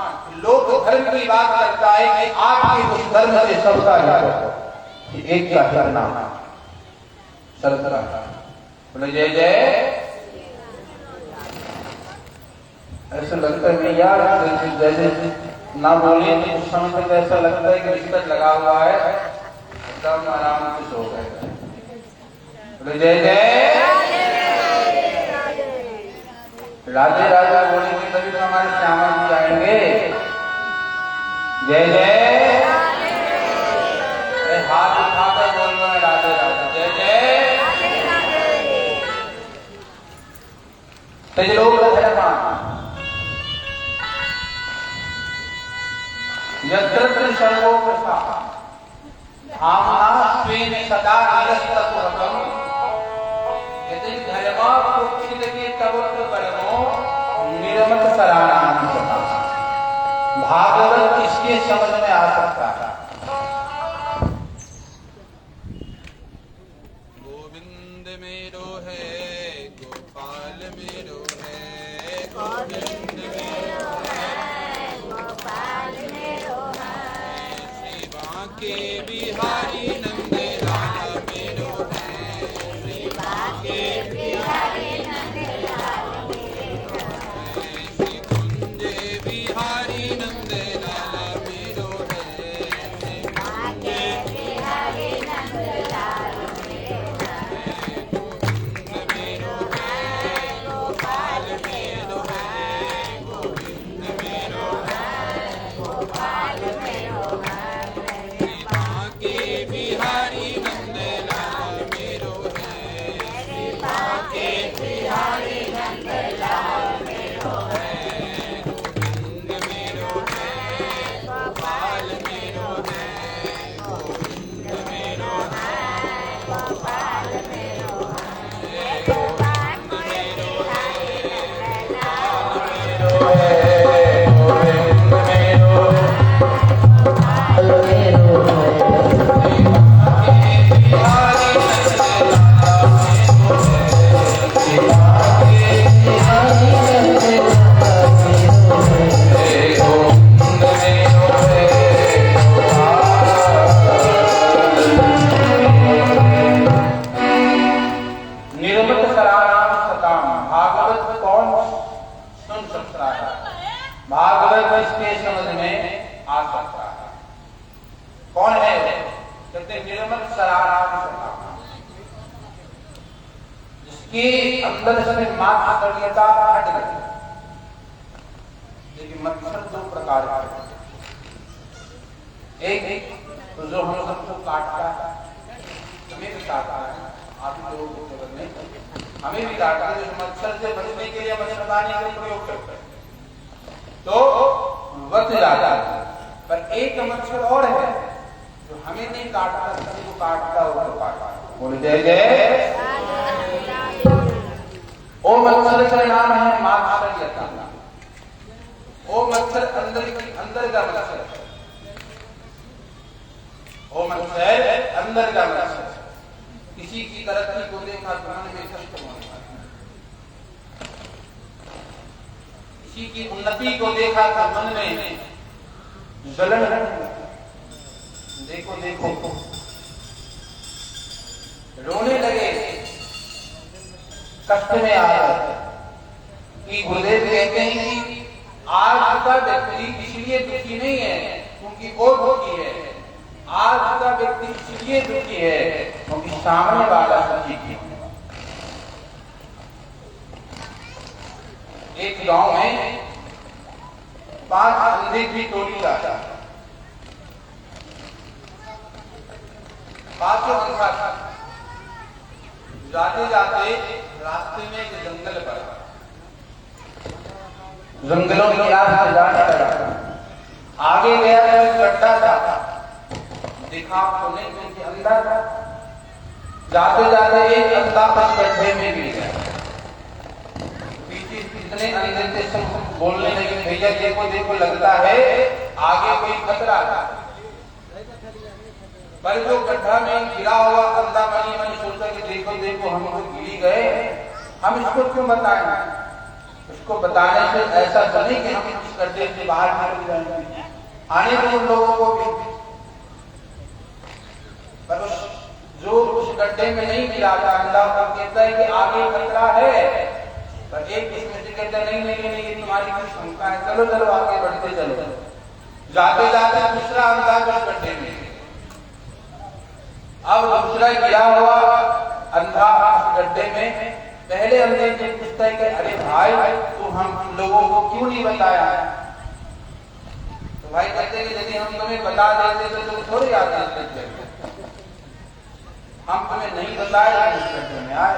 लोक धर्म की बात करता है कि आपके उस धर्म से सबका हित एक का हित नाम सरसरा। बोले जय जय। ऐसा लगता है यार जैसे ना बोलिए तो उस समय तक ऐसा लगता है कि बिस्तर लगा हुआ है, एकदम आराम से सो गए। बोले जय जय। राधे राधे बोलेंगे तभी तो हमारे श्यामा जी आएंगे। जय जय। हाथ उठाकर बोलना है राधे राधे। जय जय। लोग यत्र सर्वोपसा आमना स्वेन सदा निरस्तत्वम् यदि धर्मा प्रोक्षित के तवत्र परमो निरमत सराणाम सता। भागवत इसके समझ में आ सकता है। गोविंद मेरो है, गोपाल मेरो है, गोविंद मेरो है, गोपाल मेरो है, श्री बांके बिहारी नंद लाल मेरो है, श्री बांके बिहारी नंद लाल मेरो है, श्री कुंजे बिहारी नंद लाल मेरो है, श्री बांके बिहारी नंद लाल मेरो है, गोविंद मेरो है, गोपाल मेरो है, गोविंद मेरो है, गोपाल मेरो है, श्री बांके बिहारी नंद लाल मेरो है, श्री बांके बिहारी नंद लाल मेरो है, गोविंद मेरो है, गोपाल मेरो है, गोविंद मेरो है, गोपाल मेरो है, गोविंद मेरो है, लाल मेरो है, गोविंद मेरो लाल मेरो निर्मत सराणाम सताम। भागवत कौन सुन सकता है? भागवत इसके समझ में आ सकता है। कौन है? कहते निर्मत सराणाम सताम, जिसके अंदर से मात्सर्यता हट गई। देखिए मत्सर दो प्रकार के, एक तो जो हम सबको काटता है, हमें भी काटता है, आप लोगों को खबर नहीं, हमें भी काटता है। जो मच्छर से बचने के लिए मच्छरदानी का प्रयोग करते हैं तो बच जाता है। पर एक मच्छर और है जो हमें नहीं काटता, किसी को काटता हो तो काटता। बोल जय जय। ओ मच्छर का नाम है मात्सर्यता। ओ मच्छर अंदर का मच्छर, ओ मच्छर अंदर का मच्छर। किसी की तरक्की को देखा तो मन में कष्ट होने लगा, किसी की उन्नति को देखा तो मन में जलन है। देखो देखो रोने लगे, कष्ट में आ गए। कि गुरुदेव कहते हैं कि आज का व्यक्ति इसलिए दुखी नहीं है क्योंकि वो दुखी है, आज का व्यक्ति इसलिए दुखी है क्योंकि सामने वाला सुखी है। एक गांव में 5 अंधे की टोली जाता, 5 अंधा था। जाते जाते रास्ते में एक जंगल पड़ा, जंगलों की राह से जाने लगा। आगे गया तो गड्ढा था, देखा तो नहीं क्योंकि अंधा था। जाते जाते एक अंधा उस गड्ढे में गिर गया। पीछे इतने अंधे थे सब बोलने लगे, भैया देखो देखो लगता है आगे कोई खतरा था। पर जो गड्ढा में गिरा हुआ अंधा मनी मैंने सोचा कि देखो देखो हम तो गिरी गए, हम इसको क्यों बताएं। उसको बताने से ऐसा तो नहीं कि हम इस गड्ढे से बाहर निकल जाएंगे, आने को उन लोगों को भी। पर जो उस गड्ढे में नहीं गिरा था अंधा, वो कहता है कि आगे खतरा है। पर एक इसमें से कहता है नहीं नहीं नहीं, तुम्हारी कुछ शंका है, चलो चलो आगे बढ़ते चलो। जाते जाते दूसरा अंधा उस गड्ढे में, अब दूसरा गिरा हुआ अंधा उस गड्ढे में। पहले अंधे से पूछता है कि अरे भाई तू हम लोगों को क्यों नहीं बताया। तो भाई कहते हैं कि यदि हम तुम्हें बता देते तो तुम थोड़ी आते इस गड्ढे में, हम तुम्हें नहीं बताया इस गड्ढे में आए।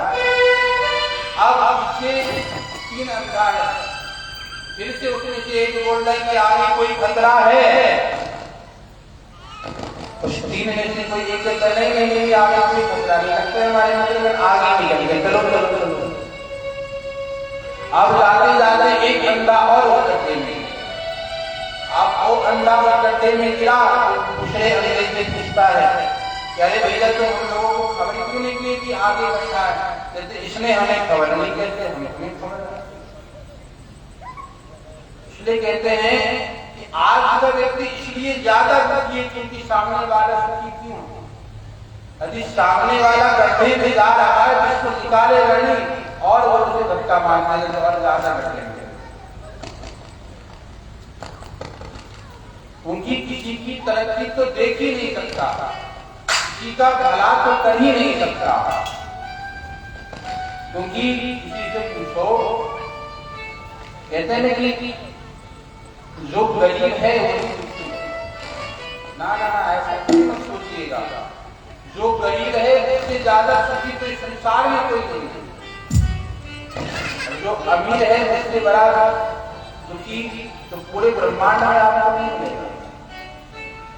अब पीछे तीन अंधा है, फिर से उसमें से एक बोल रहा है कि आगे कोई खतरा है। उस तीन में से कोई एक कहता नहीं नहीं नहीं आगे कोई खतरा नहीं, लगता है हमारे मतलब आगे निकल गए, चलो चलो चलो। अब जाते जाते एक अंधा और उस गड्ढे में, अब वो अंधा उस गड्ढे में गिरा। दूसरे अंधे से पूछता है कि अरे भैया तो हम लोगों को खबर क्यों नहीं की कि आगे खतरा है। कहते इसने हमें खबर नहीं, कहते हमें खबर है। इसलिए कहते हैं कि आज का व्यक्ति इसलिए ज्यादा दुखी है क्योंकि सामने वाला सुखी क्यों। यदि सामने वाला गड्ढे में जा रहा है जिसको निकाले नहीं और वो उसे धक्का मारने लगे और ज्यादा गड्ढे में, उनकी किसी की तरक्की तो देख ही नहीं सकता, किसी का भला तो कर ही नहीं सकता। क्योंकि किसी से पूछो, कहते हैं कि जो गरीब है वो ना ना ना ऐसा मत सोचिएगा, जो गरीब है उससे ज्यादा सुखी तो इस संसार में कोई नहीं है। जो अमीर है उससे बड़ा दुखी तो पूरे ब्रह्मांड में आपको नहीं मिलेगा,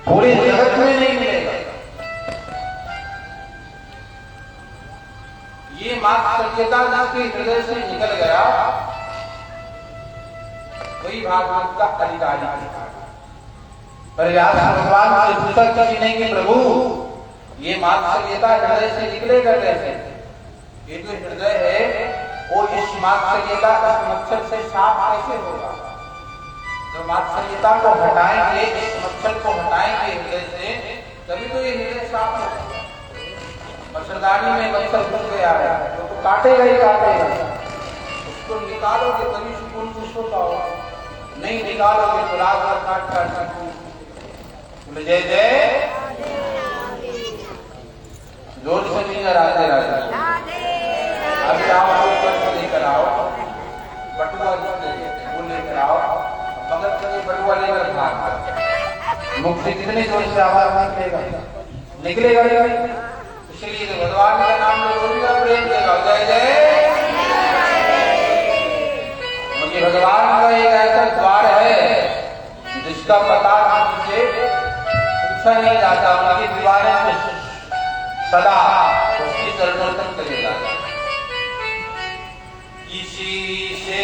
पूरे जगत में नहीं मिलेगा। ये मात्सर्यता जिसके हृदय से निकल गया वही भागवत का अधिकारी है। पर व्यास भगवान से पूछा कि नहीं कि प्रभु ये मात्सर्यता हृदय से निकलेगा कैसे। ये जो हृदय है वो इस मात्सर्यता का मच्छर से साफ कैसे होगा। जब मात्सर्यता को हटाएंगे, इस मच्छर को हटाएंगे हृदय से, तभी तो ये हृदय साफ होगा। मच्छरदानी में मच्छर घुस गया है तो काटेगा ही काटेगा, उसको निकालोगे तभी सुकून खुश होता होगा, नहीं निकालोगे तो रात भर काट काट बोले जय जय जोर से नहीं राधे राधे। अभी आप ऊपर लेकर आओ बटुआ वो लेकर आओ, मगर कभी बटुआ लेकर भाग मुख से कितने जोर से आवाज निकलेगा नहीं। इसलिए तो भगवान का नाम लोगों प्रेम देगा जय जय। मुझे भगवान का एक ऐसा द्वार है जिसका पता मुझे पूछा नहीं जाता, उनके दीवारें में सदा उसकी सर्वोत्तम करेगा। किसी से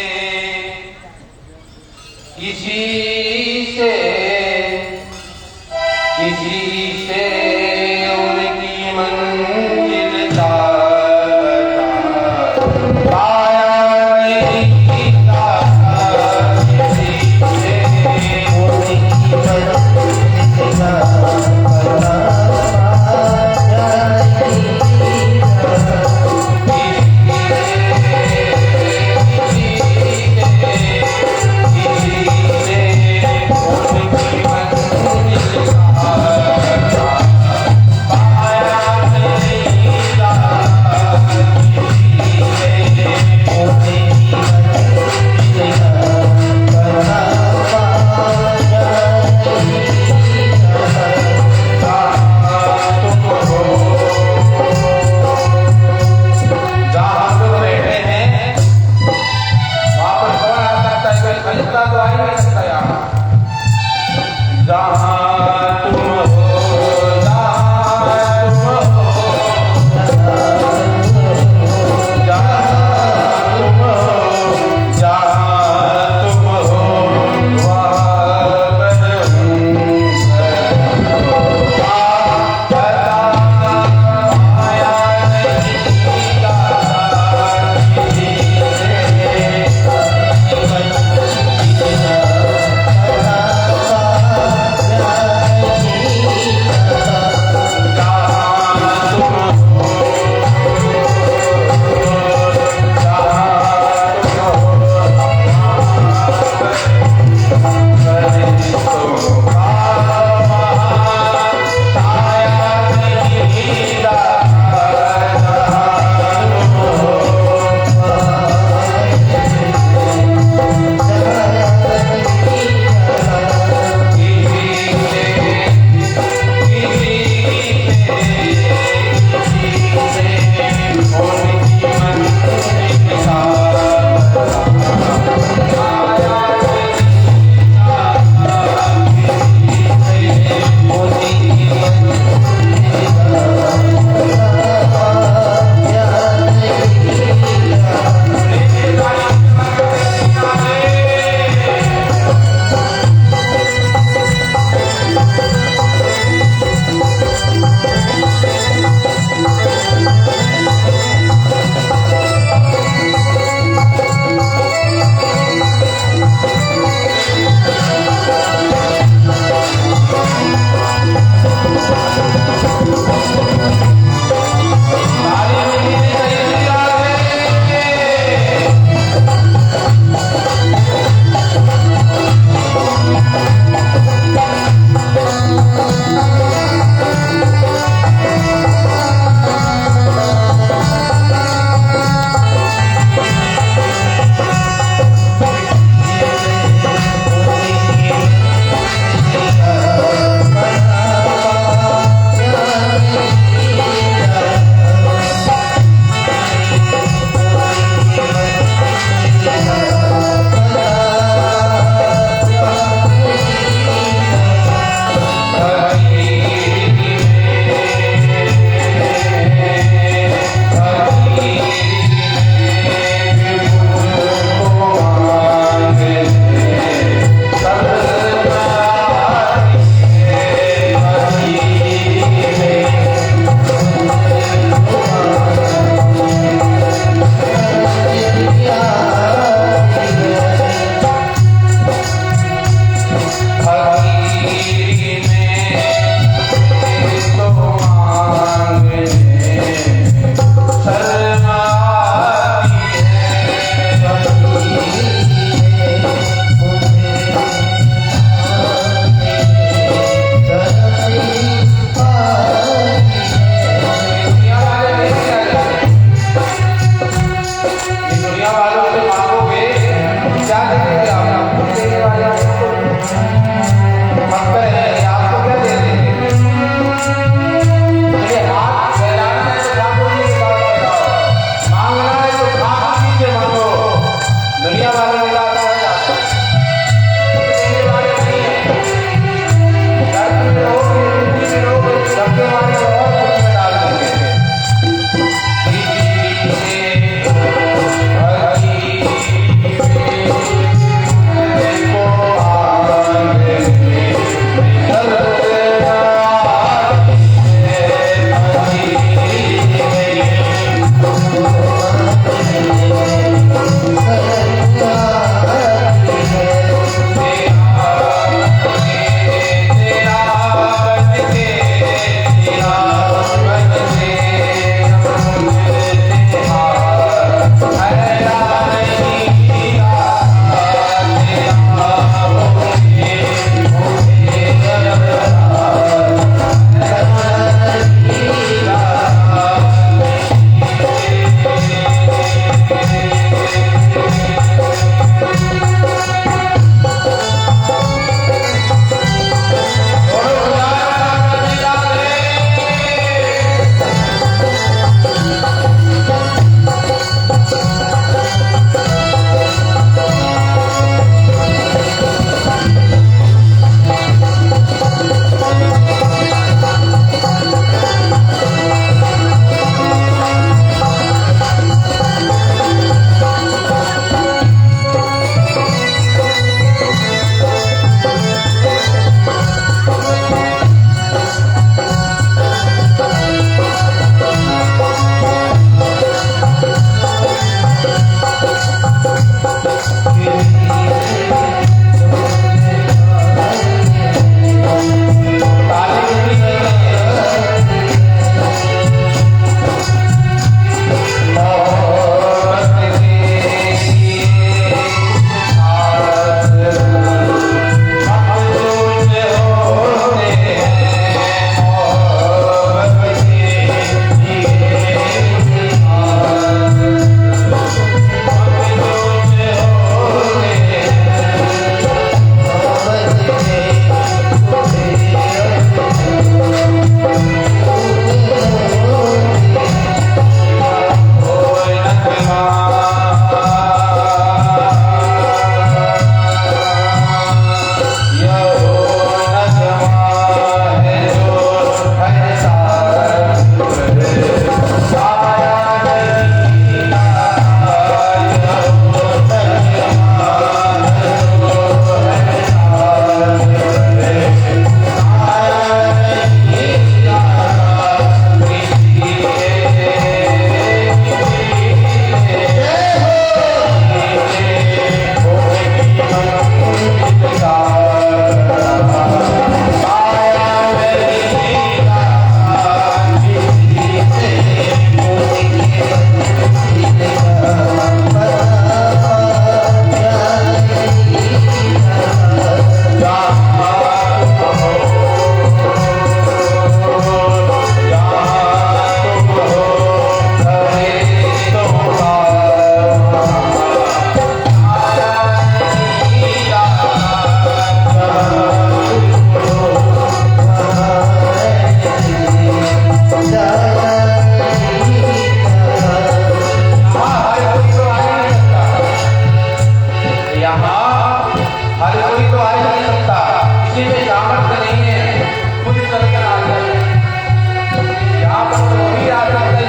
उनकी मंजिल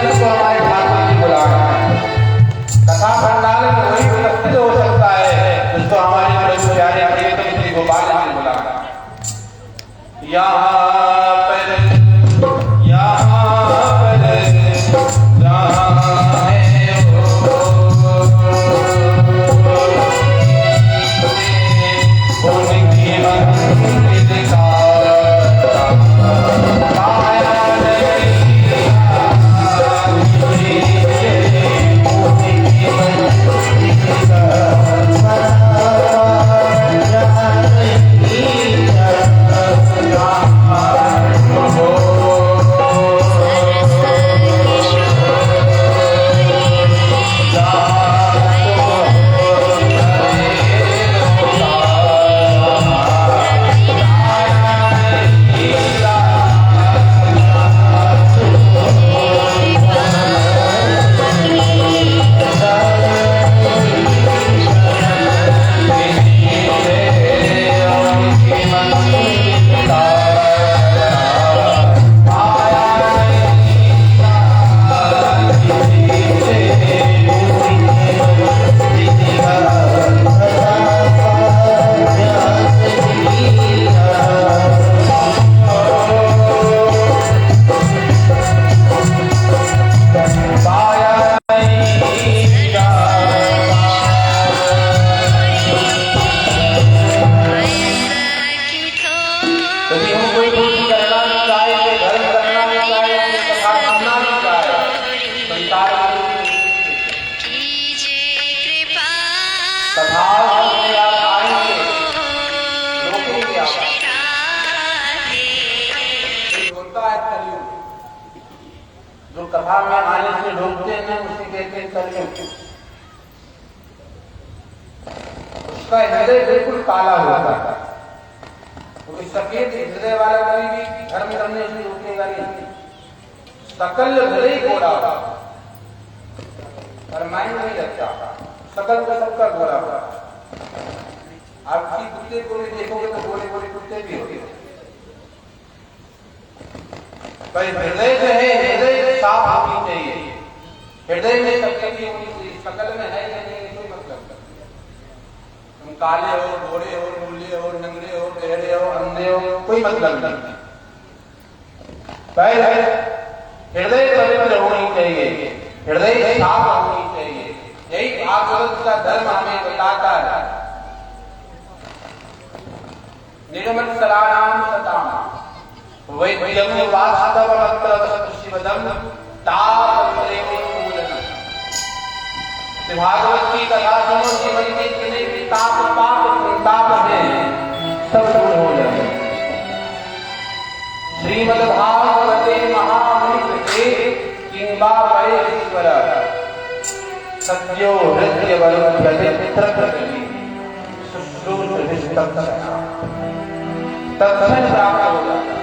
जिसको हमारे ठाकुर जी बुलाना है। कथा भंडार में वही उपस्थित हो सकता है जिसको हमारे प्रभु प्यारे प्रियतम श्री गोपाल जी बुलाना है। यहाँ पर जो कथा में आने से रोकते हैं उसे कहते हैं कलयुग। उसका हृदय बिल्कुल काला होता है। तो सफेद हृदय वाला कभी भी धर्म करने से रोकेगा नहीं। सकल हृदय गोरा पर माइंड नहीं रखता। सकल का सबका गोरा होगा। आप किसी कुत्ते को भी देखोगे तो गोरे गोरे कुत्ते भी होते हैं। पर हृदय जो है हृदय साफ होनी चाहिए। हृदय में सफेदी होनी चाहिए। सकल में है या नहीं कोई मतलब नहीं। तुम काले हो, गोरे हो, लूले हो, नंगे हो, टेढ़े हो, अंधे हो, कोई मतलब नहीं। पर हृदय पवित्र होनी चाहिए। हृदय साफ होनी चाहिए। यही भागवत का धर्म हमें बताता है। निर्मत्सराणाम सताम वैद्यम वास्तवमत्र शिवदम तापत्रयमूलनम। भागवत की कथा सुनो, जीवन में जितने भी ताप पाप संताप हैं सब दूर हो जाए। श्रीमद्भागवते महामुनिकृते किंबा परेश्वर सत्यो हृदय वरुध्यते पितृप्रति शुश्रूष विस्तप्तः तत्क्षण प्राप्त हो जाता।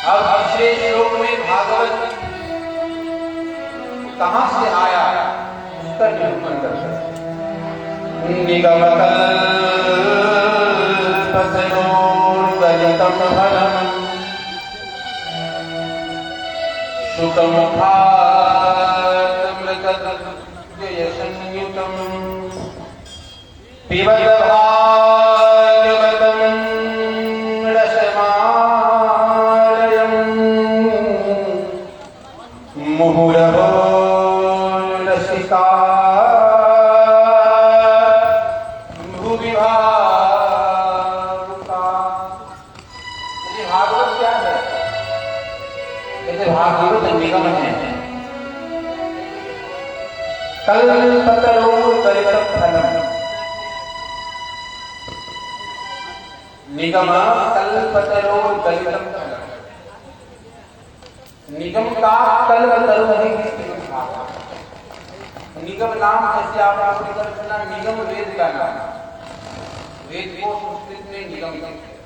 अब दूसरे श्लोक में भागवत कहां से आया उसका निरूपण करते हैं। निगमकल्पतरोर्गलितं फलम् शुकमुखात् मृगद्वयसंयुतं पिबत भागवतं मुहुरहो रसिका भूवि भावुका। ये भागवत क्या है? भागवत निगम है। कल्पतरोर्गलितं फलम् निगम कल्पतरोर्गलितं फलम्। निगम का कल्पतरु है। निगम नाम जैसे आपने सुना, निगम वेद का नाम। वेद को संस्कृत में निगम कहते हैं।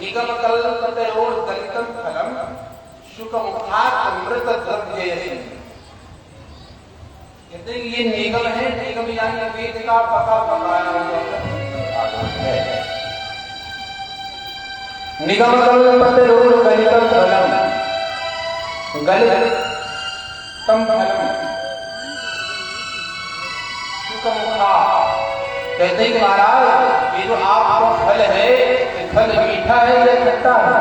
निगम कल्पतरोर्गलितं फलम् शुकमुखात् अमृतद्रव्ययसि। कहते हैं ये निगम है। निगम यानी वेद का पका पकाया हुआ है। निगम कल्पतरोर गलितम फलम गलितम फलम सुखमुखा। कहते हैं कि महाराज ये जो आपका फल है, ये फल मीठा है या खट्टा है?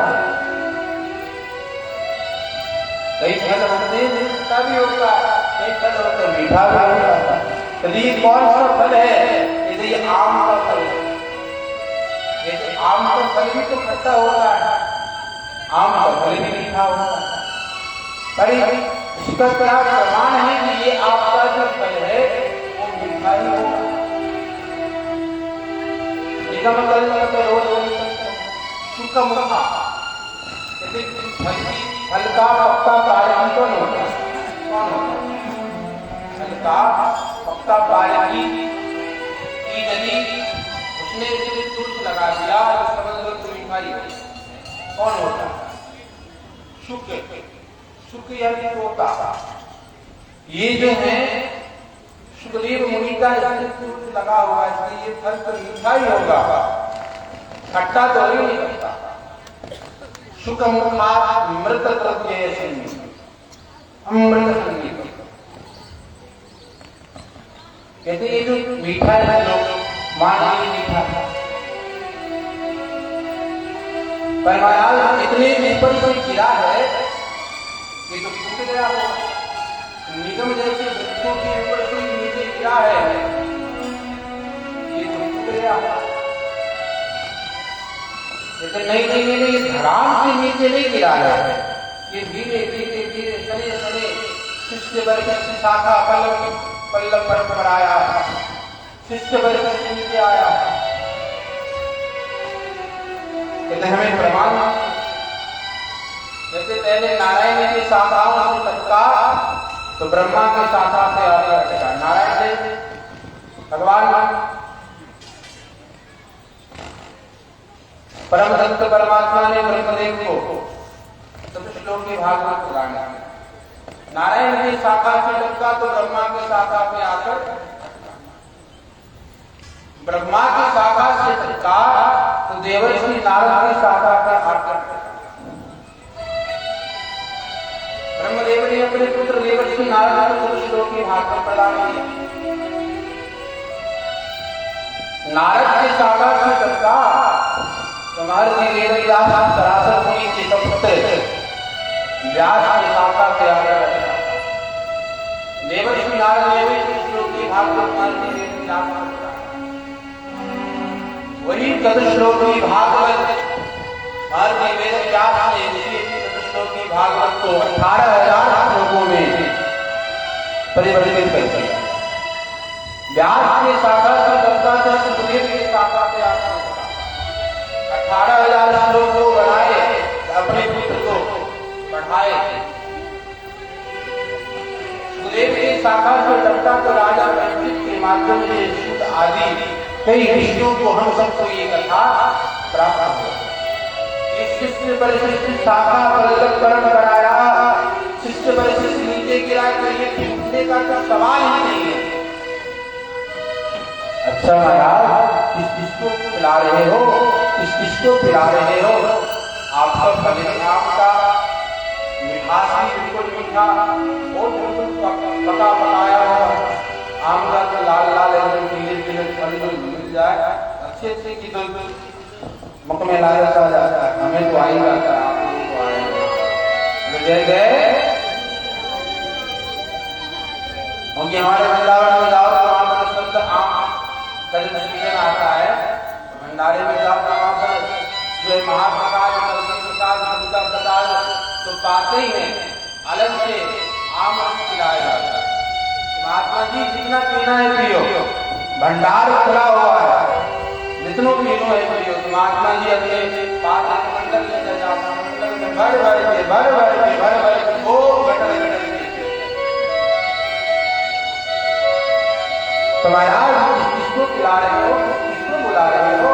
कई फल होते हैं खट्टा भी होता है, कई फल होते हैं मीठा भी होता है। तो ये कौन सा फल है? ये आम का फल है। ये आम का फल भी तो खट्टा होता है, आम का फल भी मीठा होता है। पर इसका क्या प्रमाण है कि ये आपका जो फल है वो मीठा ही होगा? निगम कल्पतरोर सुखमुखा। फल का पक्का कारण कौन होता है? कौन होता है? फल का पक्का कारण की यदि उसने इसे तुर्क लगा दिया तो समझ लो तो मिठाई हो। कौन होता है? शुक्र। शुक्र यानी तोता। ये जो है सुखदेव मुनि का इसमें तुर्क लगा हुआ है, इसलिए ये फल तो मीठा ही होगा, खट्टा तो ही नहीं होता। सुखमुखा मृत द्रव्य अमृत संगीत। कहते ये जो मीठा है लोग मान लीजिए मीठा है, पर महाराज इतने ऊपर से गिरा है ये तो टूट गया हो। निगम जैसे वृक्षों के ऊपर से नीचे गिरा है, ये तो टूट गया हो। लेकिन नहीं, ये धराम से नीचे नहीं गिरा है, ये धीरे धीरे धीरे सने सने शिष्य वर्ग की शाखा पल्लव पर आया, शिष्य वर्ग से नीचे आया। कहते हमें प्रमाण जैसे पहले नारायण की शाखाओं से टकरा तो ब्रह्मा की शाखा से आगे हटेगा। नारायण से भगवान परम तत्व परमात्मा ने ब्रह्मदेव को चतुश्लोक के भागवत प्रदान किया। नारायण की शाखा से टकरा तो ब्रह्मा की शाखा पे आकर, ब्रह्मा की शाखा से टकरा तो देवर्षि नारद की शाखा पर आकर ब्रह्मदेव ने अपने पुत्र देवर्षि नारद को चतुश्लोक के भागवत प्रदान किया। नारद की शाखा से टकरा महर्षि वेदव्यास सरासर मुनि के पुत्र व्यास की शाखा से आकर देवर्षि नारद ने भी चतुश्लोक की भागवत महर्षि वेदव्यास, वही चतुश्लोक की भागवत महर्षि वेदव्यास ने चतुश्लोक की भागवत को 18,000 श्लोकों में परिवर्तित कर दिया। व्यास की शाखा से दत्ता से सुखदेव की शाखा से आकर 18,000 श्लोक को बनाए, अपने पुत्र को पढ़ाए। सुखदेव की शाखा से टकरा तो राजा परीक्षित के माध्यम से सूत आदि कई ऋषियों को हम सबको ये कथा प्राप्त हो। इस शिष्य परिशिष्ट शाखा पल्लव कर्म कराया, शिष्य परिशिष्ट नीचे गिरा तो ये टूटने का तो सवाल ही नहीं है। अच्छा महाराज किसको पिला रहे हो, किसको पिला रहे हो? आपका फल है, आपका मिठास भी बिल्कुल मीठा, बहुत बिल्कुल पका पकाया हुआ आम का तो लाल लाल एकदम पीले पीले फल मिल जाए अच्छे की तो मुख में लालच आ जाता है। हमें तो आ ही जाता है, आप लोगों को आएगा जय जय। क्योंकि हमारे वृंदावन में जाओ तो वहां पर शुद्ध आम का जब सीजन आता है, भंडारे में जाओ तो वहां पर जो है महाप्रसाद तो पाते ही है अलग से आम खिलाया जाता है। महात्मा जी जितना पीना है पियो, भंडार खुला हुआ है, जितनों पीनो है पियो। तो महात्मा जी अपने पात्र मंडल लेकर जाता, मंडल में भर भर के वो बटल तो महाराज किसको खिला रहे हो, किसको बुला रहे हो?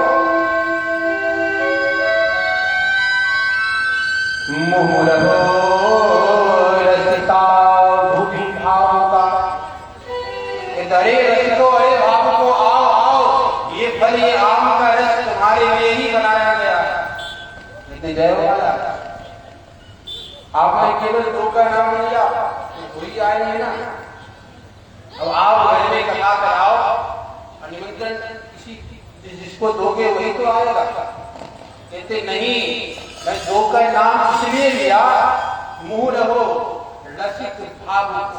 मुहुरहो रसिता भूमि भाव का, अरे रसिको, अरे भाव को आओ आओ, ये फल ये आम का रस तुम्हारे लिए ही बनाया गया है। जय वाला आपने केवल दो का नाम लिया तो कोई आएंगे ना। अब आप घर में कथा कराओ और निमंत्रण किसी जिसको दोगे वही तो आएगा। कहते नहीं, मैं दो का नाम इसलिए लिया, मुंह रहो रसिक भावुक,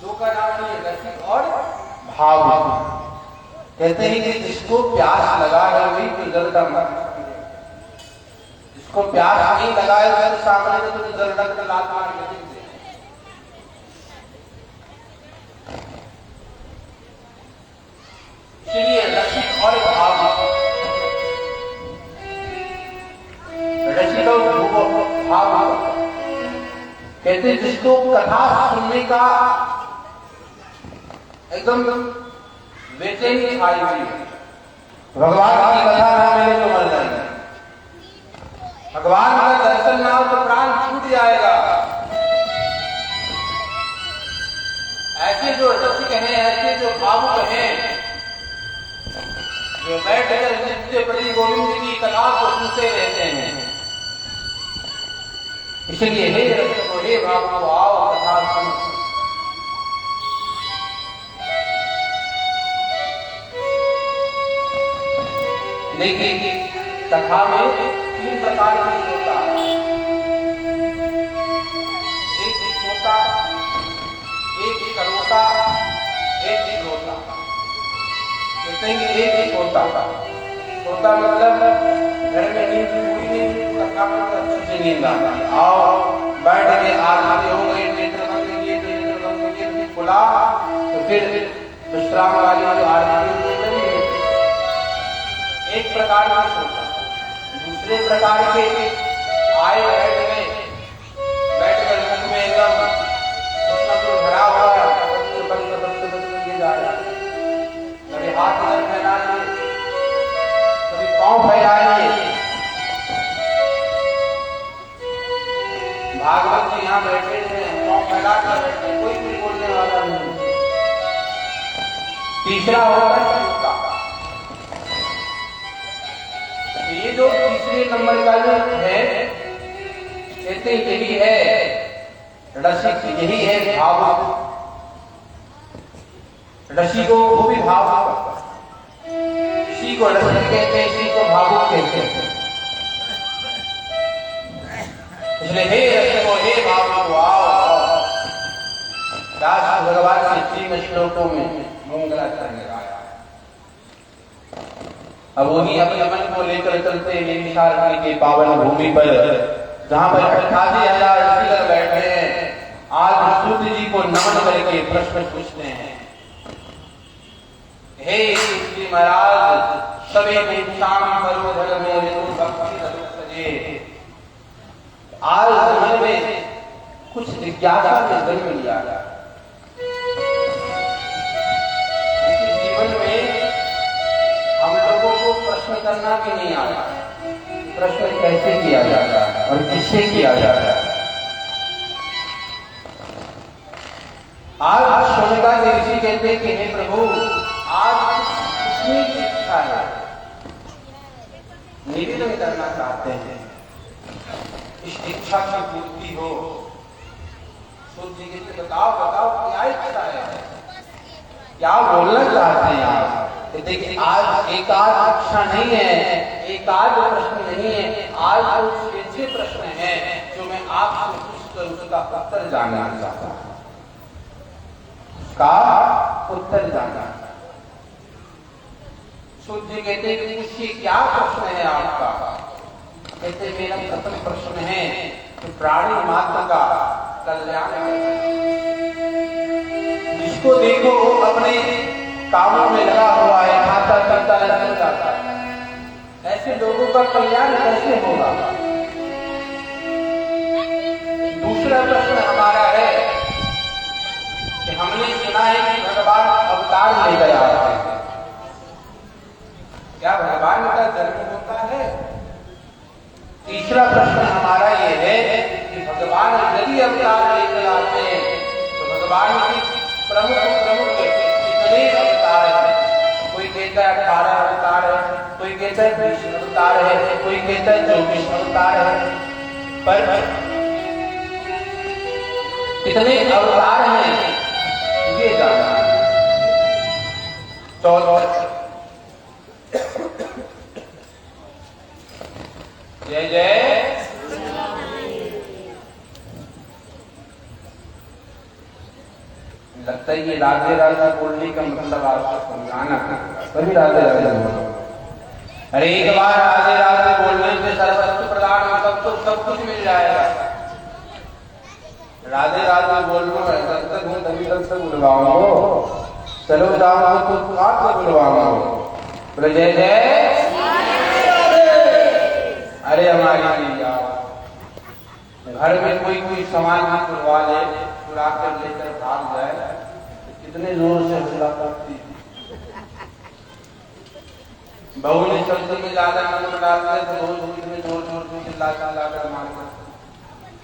दो का नाम नहीं रसिक और भावुक। कहते हैं कि जिसको प्यास लगा है वही तो जल का मत, जिसको प्यास नहीं लगा है तो सामने तो जल रख लात मार के इसलिए रसिक और भावुक, रसिक और भावुक कहते जिसको कथा सुनने का एकदम बेचैनी छाई हुई, भगवान की कथा ना मिले तो मर जाएंगे, भगवान का दर्शन ना हो तो प्राण छूट जाएगा। ऐसे जो रसिक हैं, ऐसे जो भावुक हैं, जो बैठकर नित्य प्रति गोविंद की कथा को सुनते रहते हैं, इसलिए हे रसिक हे भावुक आओ कथा सुनो। लेकिन कथा में तीन प्रकार की श्रोता, एक श्रोता, एक श्रोता, एक श्रोता। कहते हैं कि एक श्रोता, श्रोता मतलब घर में नींद पूरी नहीं, कथा में अच्छे से नींद आती है। आओ बैठ के आरती हो गई, नेत्र बंद किए, खुला तो फिर विश्राम वाली जो आरती एक प्रकार का सोचा। दूसरे प्रकार के आए बैठ कर मुख में एकदम भरा हुआ किए जा रहा है, कभी हाथ इधर फैलाइए, कभी पांव फैलाइए। भागवत जी यहाँ बैठे हैं, पांव फैला कर बैठे, कोई भी बोलने वाला नहीं। तीसरा होगा श्रोता, ये जो तीसरे नंबर का जो है, कहते यही है रसिक, यही है भावुक। रसिको वो भी भावुक, इसी को रसिक कहते हैं, इसी को भावुक कहते हैं। इसलिए हे रसिको हे भावुक आओ। दास भगवान के 3 श्लोकों में मंगलाचरण लगाया। अब वही अपने मन को लेकर चलते हैं निशारण्य के पावन भूमि पर, जहां पर 88,000 ऋषिगण बैठे हैं। आज सूर्य जी को नमन करके प्रश्न पूछते हैं, हे श्री महाराज सभी शाम करो धर्म में भक्ति सजे। आज मन में कुछ जिज्ञासा ने जन्म लिया, जीवन में हम लोगों को प्रश्न करना भी नहीं आता, प्रश्न कैसे किया जाता है और किससे किया जाता है। आज शोनिका के ऋषि कहते हैं कि हे प्रभु आज कितनी इच्छा है, निवेदन करना चाहते हैं, इस इच्छा की पूर्ति हो। सूर्य जी कहते बताओ बताओ क्या इच्छा है, क्या बोलना चाहते हैं आप। देखिए आज एकाध इच्छा नहीं है, एकाध प्रश्न नहीं है, आज कुछ ऐसे प्रश्न हैं जो मैं आपसे पूछकर उसका उत्तर जानना चाहता हूं, उसका उत्तर जानना। सूर्य कहते हैं कि पूछिए क्या प्रश्न है आपका। कहते मेरा प्रथम प्रश्न है कि प्राणी मात्र का कल्याण जिसको देखो वो अपने कामों में लगा हुआ है, खाता पीता है, जाता है, ऐसे लोगों का कल्याण कैसे होगा। दूसरा प्रश्न हमारा है कि हमने सुना है कि भगवान अवतार लेकर आते हैं, क्या भगवान का जन्म होता है। तीसरा प्रश्न हमारा ये है कि भगवान यदि अवतार लेकर आते हैं तो भगवान की प्रमुख कितने अवतार हैं। कोई कहता है 18 अवतार है, कोई कहता है 20 अवतार है, कोई कहता है 24 अवतार अवतार है, पर कितने अवतार हैं ये जानना है। 14 जय जय लगता है ये राधे राधे बोलने का मतलब आपको समझाना तभी राधे राधे बोलो। अरे एक बार राधे राधे बोलने से सर्वस्व प्रदान सब कुछ मिल जाएगा। राधे राधे बोलना है तब तक हूँ तभी तक से बुलवाऊंगा, चलो जाओ तो साथ से बुलवाऊंगा। बोले जय जय। अरे हमारी मैया घर में कोई कोई सामान भी बुलवा ले, चुरा कर लेकर भाग जाए, कितने जोर से हंसला करती। बहू ने शब्द में ज्यादा मन डाल दिया तो बहू कितने जोर जोर से चिल्ला चिल्ला कर मार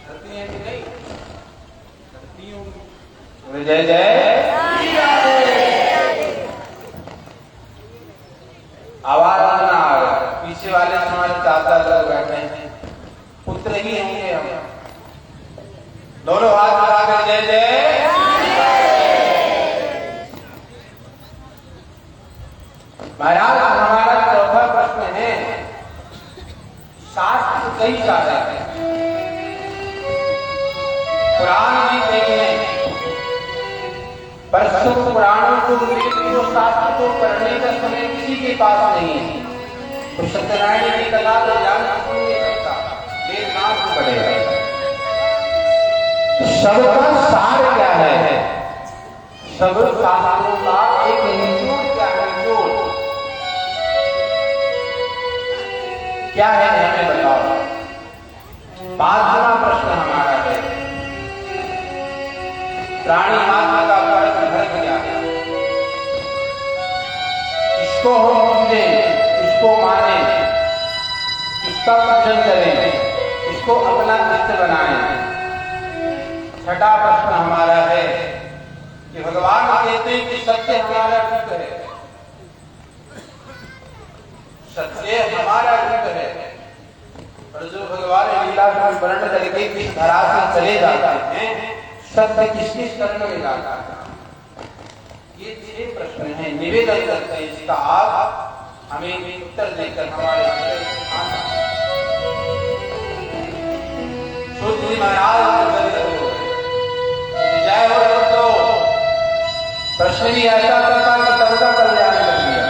करती है कि नहीं करती होंगी। जय जय आवाज ना आए, पीछे वाले हमारे चाचा लोग बैठे हैं, पुत्र ही होंगे हम। दोनों हाथ मिलाकर जय जय। महाराज हमारा चौथा प्रश्न है, शास्त्र कई सारे हैं, पुराण भी कई हैं, पर सब पुराणों को जो शास्त्र को पढ़ने का समय किसी के पास नहीं है। तो सत्यनारायण की कथा को जान नहीं सकता, ये नाम पड़ेगा। सबका सार क्या है, सब शास्त्रों का एक निचोड़ क्या है, निचोड़ क्या है हमें बताओ। 5वां प्रश्न हमारा है, प्राणी मात्र का परम धर्म क्या है, इसको हम पूजें, इसको माने, इसका पूजन करें, इसको अपना इष्ट बनाएं। 6वां प्रश्न हमारा है कि भगवान कहते हैं कि सत्य हमारा हित है, सत्य हमारा हित है, पर जो भगवान लीला का वर्णन करके इस धरा से चले जाते हैं, सत्य किसके शरण में जाता है। ये 6 प्रश्न हैं, निवेदन करते हैं इसका आप हमें उत्तर देकर हमारे महाराज जय हो। तो प्रश्न भी ऐसा करता कि सबका कल्याण कर दिया,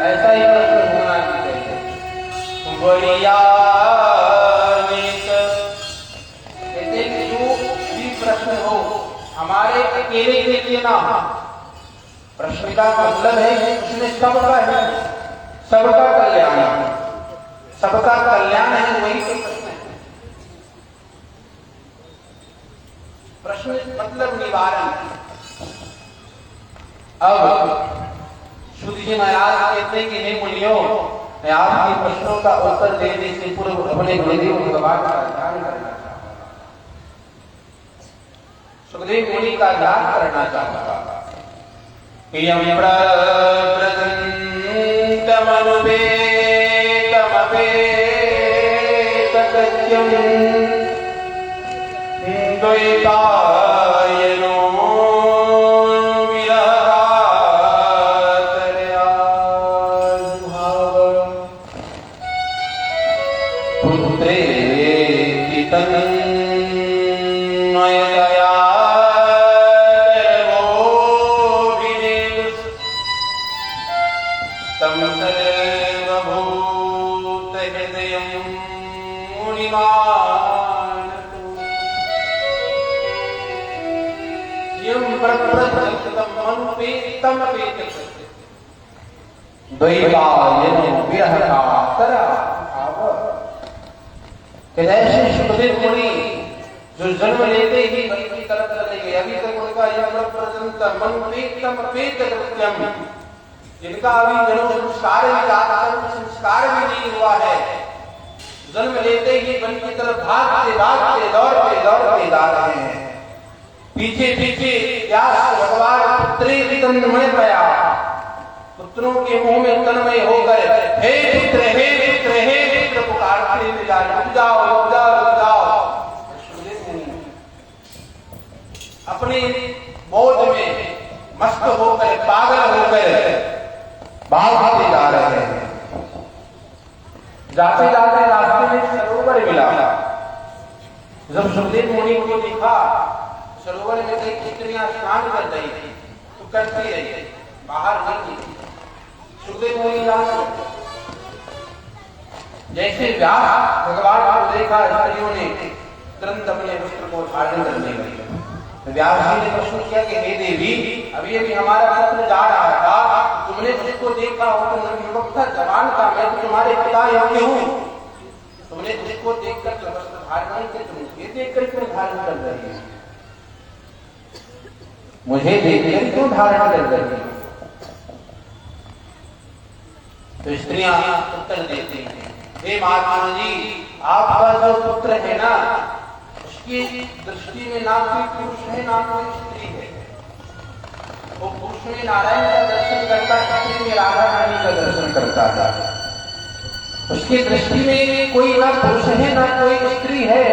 ऐसा ही प्रश्न होना चाहिए। जो भी प्रश्न हो हमारे अकेले के लिए ना, प्रश्न का मतलब है उसमें सबका है, सबका कल्याण, सबका कल्याण है, वही तो प्रश्न है। प्रश्न मतलब निवारण। अब शुद्ध जी महाराज कहते हैं कि हे मुनियों, मैं आपके प्रश्नों का उत्तर देने से पूर्व अपने गुरुदेव भगवान का ध्यान करना चाहूंगा, सुखदेव मुनि का ध्यान करना चाहूंगा। यम प्रवृत्तमनुपेतमपेतकृत्यं द्वैपायनो विरहातरयाजुहाव पुत्रेति तन्मयतया तम सर्वभूतहृदयं मुनिमानतु यं प्रप्रथमनुपेतमपेतकृत्यं द्वैपायनो विरहातरयाजुहाव। जैसे सुखदेव मुनि जो जन्म लेते ही बलि की तरफ चले गए, अभी तक उनका यह प्रप्रथमनुपेतमपेतकृत्यं, जिनका अभी जन्म संस्कार भी नहीं हुआ है, जन्म लेते ही वन की तरफ भागते भागते दौड़ते दौड़ते जा रहे हैं। पीछे पीछे व्यास भगवान पुत्रेति तन्मयतया, पुत्रों के मुंह में तन्मय होकर हे पुत्र हे पुत्र हे पुत्र जाते जाते रास्ते में सरोवर मिला। जब सुखदेव मुनि को देखा सरोवर में कई स्त्रियां स्नान कर रही थी तो करती रही, बाहर नहीं थी। सुखदेव मुनि जान जैसे व्यास भगवान को देखा स्त्रियों ने तुरंत अपने वस्त्र को धारण करने लगे। व्यास जी ने प्रश्न किया कि हे देवी, अभी अभी हमारा पुत्र जा रहा था, तुमने जिसको देखा हो तो युवक था, जवान था, मैं तो तुम्हारे पिता योग्य हूँ, तुमने जिसको देखकर वस्त्र धारण नहीं किया, तुम ये देखकर क्यों धारण कर रही है? मुझे देखकर क्यों धारण कर रही है? तो स्त्रियां उत्तर देती हैं, हे महात्मा जी, आपका जो पुत्र है ना, उसकी दृष्टि में ना कोई पुरुष है ना कोई स्त्री है। वो पुरुष में नारायण का दर्शन करता, स्त्री में राधा रानी का दर्शन करता था। उसकी दृष्टि में कोई ना पुरुष है ना कोई स्त्री है।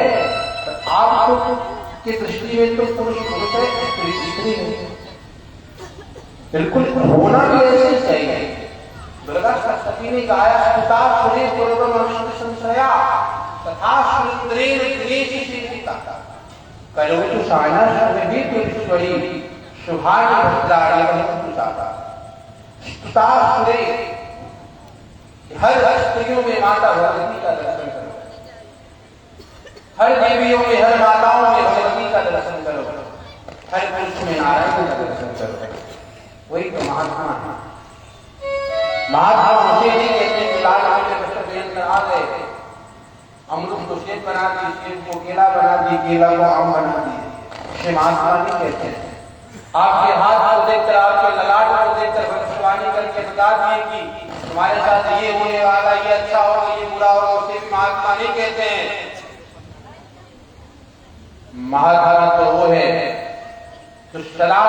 आपको की दृष्टि में तो पुरुष पुरुष है, स्त्री स्त्री है। बिल्कुल होना भी ऐसे चाहिए। दुर्गा सप्तमी ने गाया, सुता सुरे पूर्वम अनुष्ठ संशया तथा सुरेन्द्रेण दिनेश शिशिता करोतु साना सर्वभीतुरीश्वरी शुभानि भद्राणि वहन्तुसाता। सुता सुरे, हर स्त्रियों में माता भगवती का दर्शन करो, हर देवियों में, हर माताओं में भगवती का दर्शन करो, हर पुरुष में नारायण का दर्शन करो। वही तो महात्मा है। महात्मा मुझे नहीं कहते कि लाल में बच्चे बेहन कर आ गए, अमरूद को सेब बना दी, सेब को केला बना दी, केला को आम बना दी, ये महात्मा नहीं कहते हैं। आपके हाथ को देखकर, आपके ललाट को देखकर भविष्यवाणी करके बता दिए कि तुम्हारे साथ ये होने वाला, ये अच्छा होगा, ये बुरा होगा, उसे भी महात्मा नहीं कहते हैं। महात्मा तो वो है जो सदा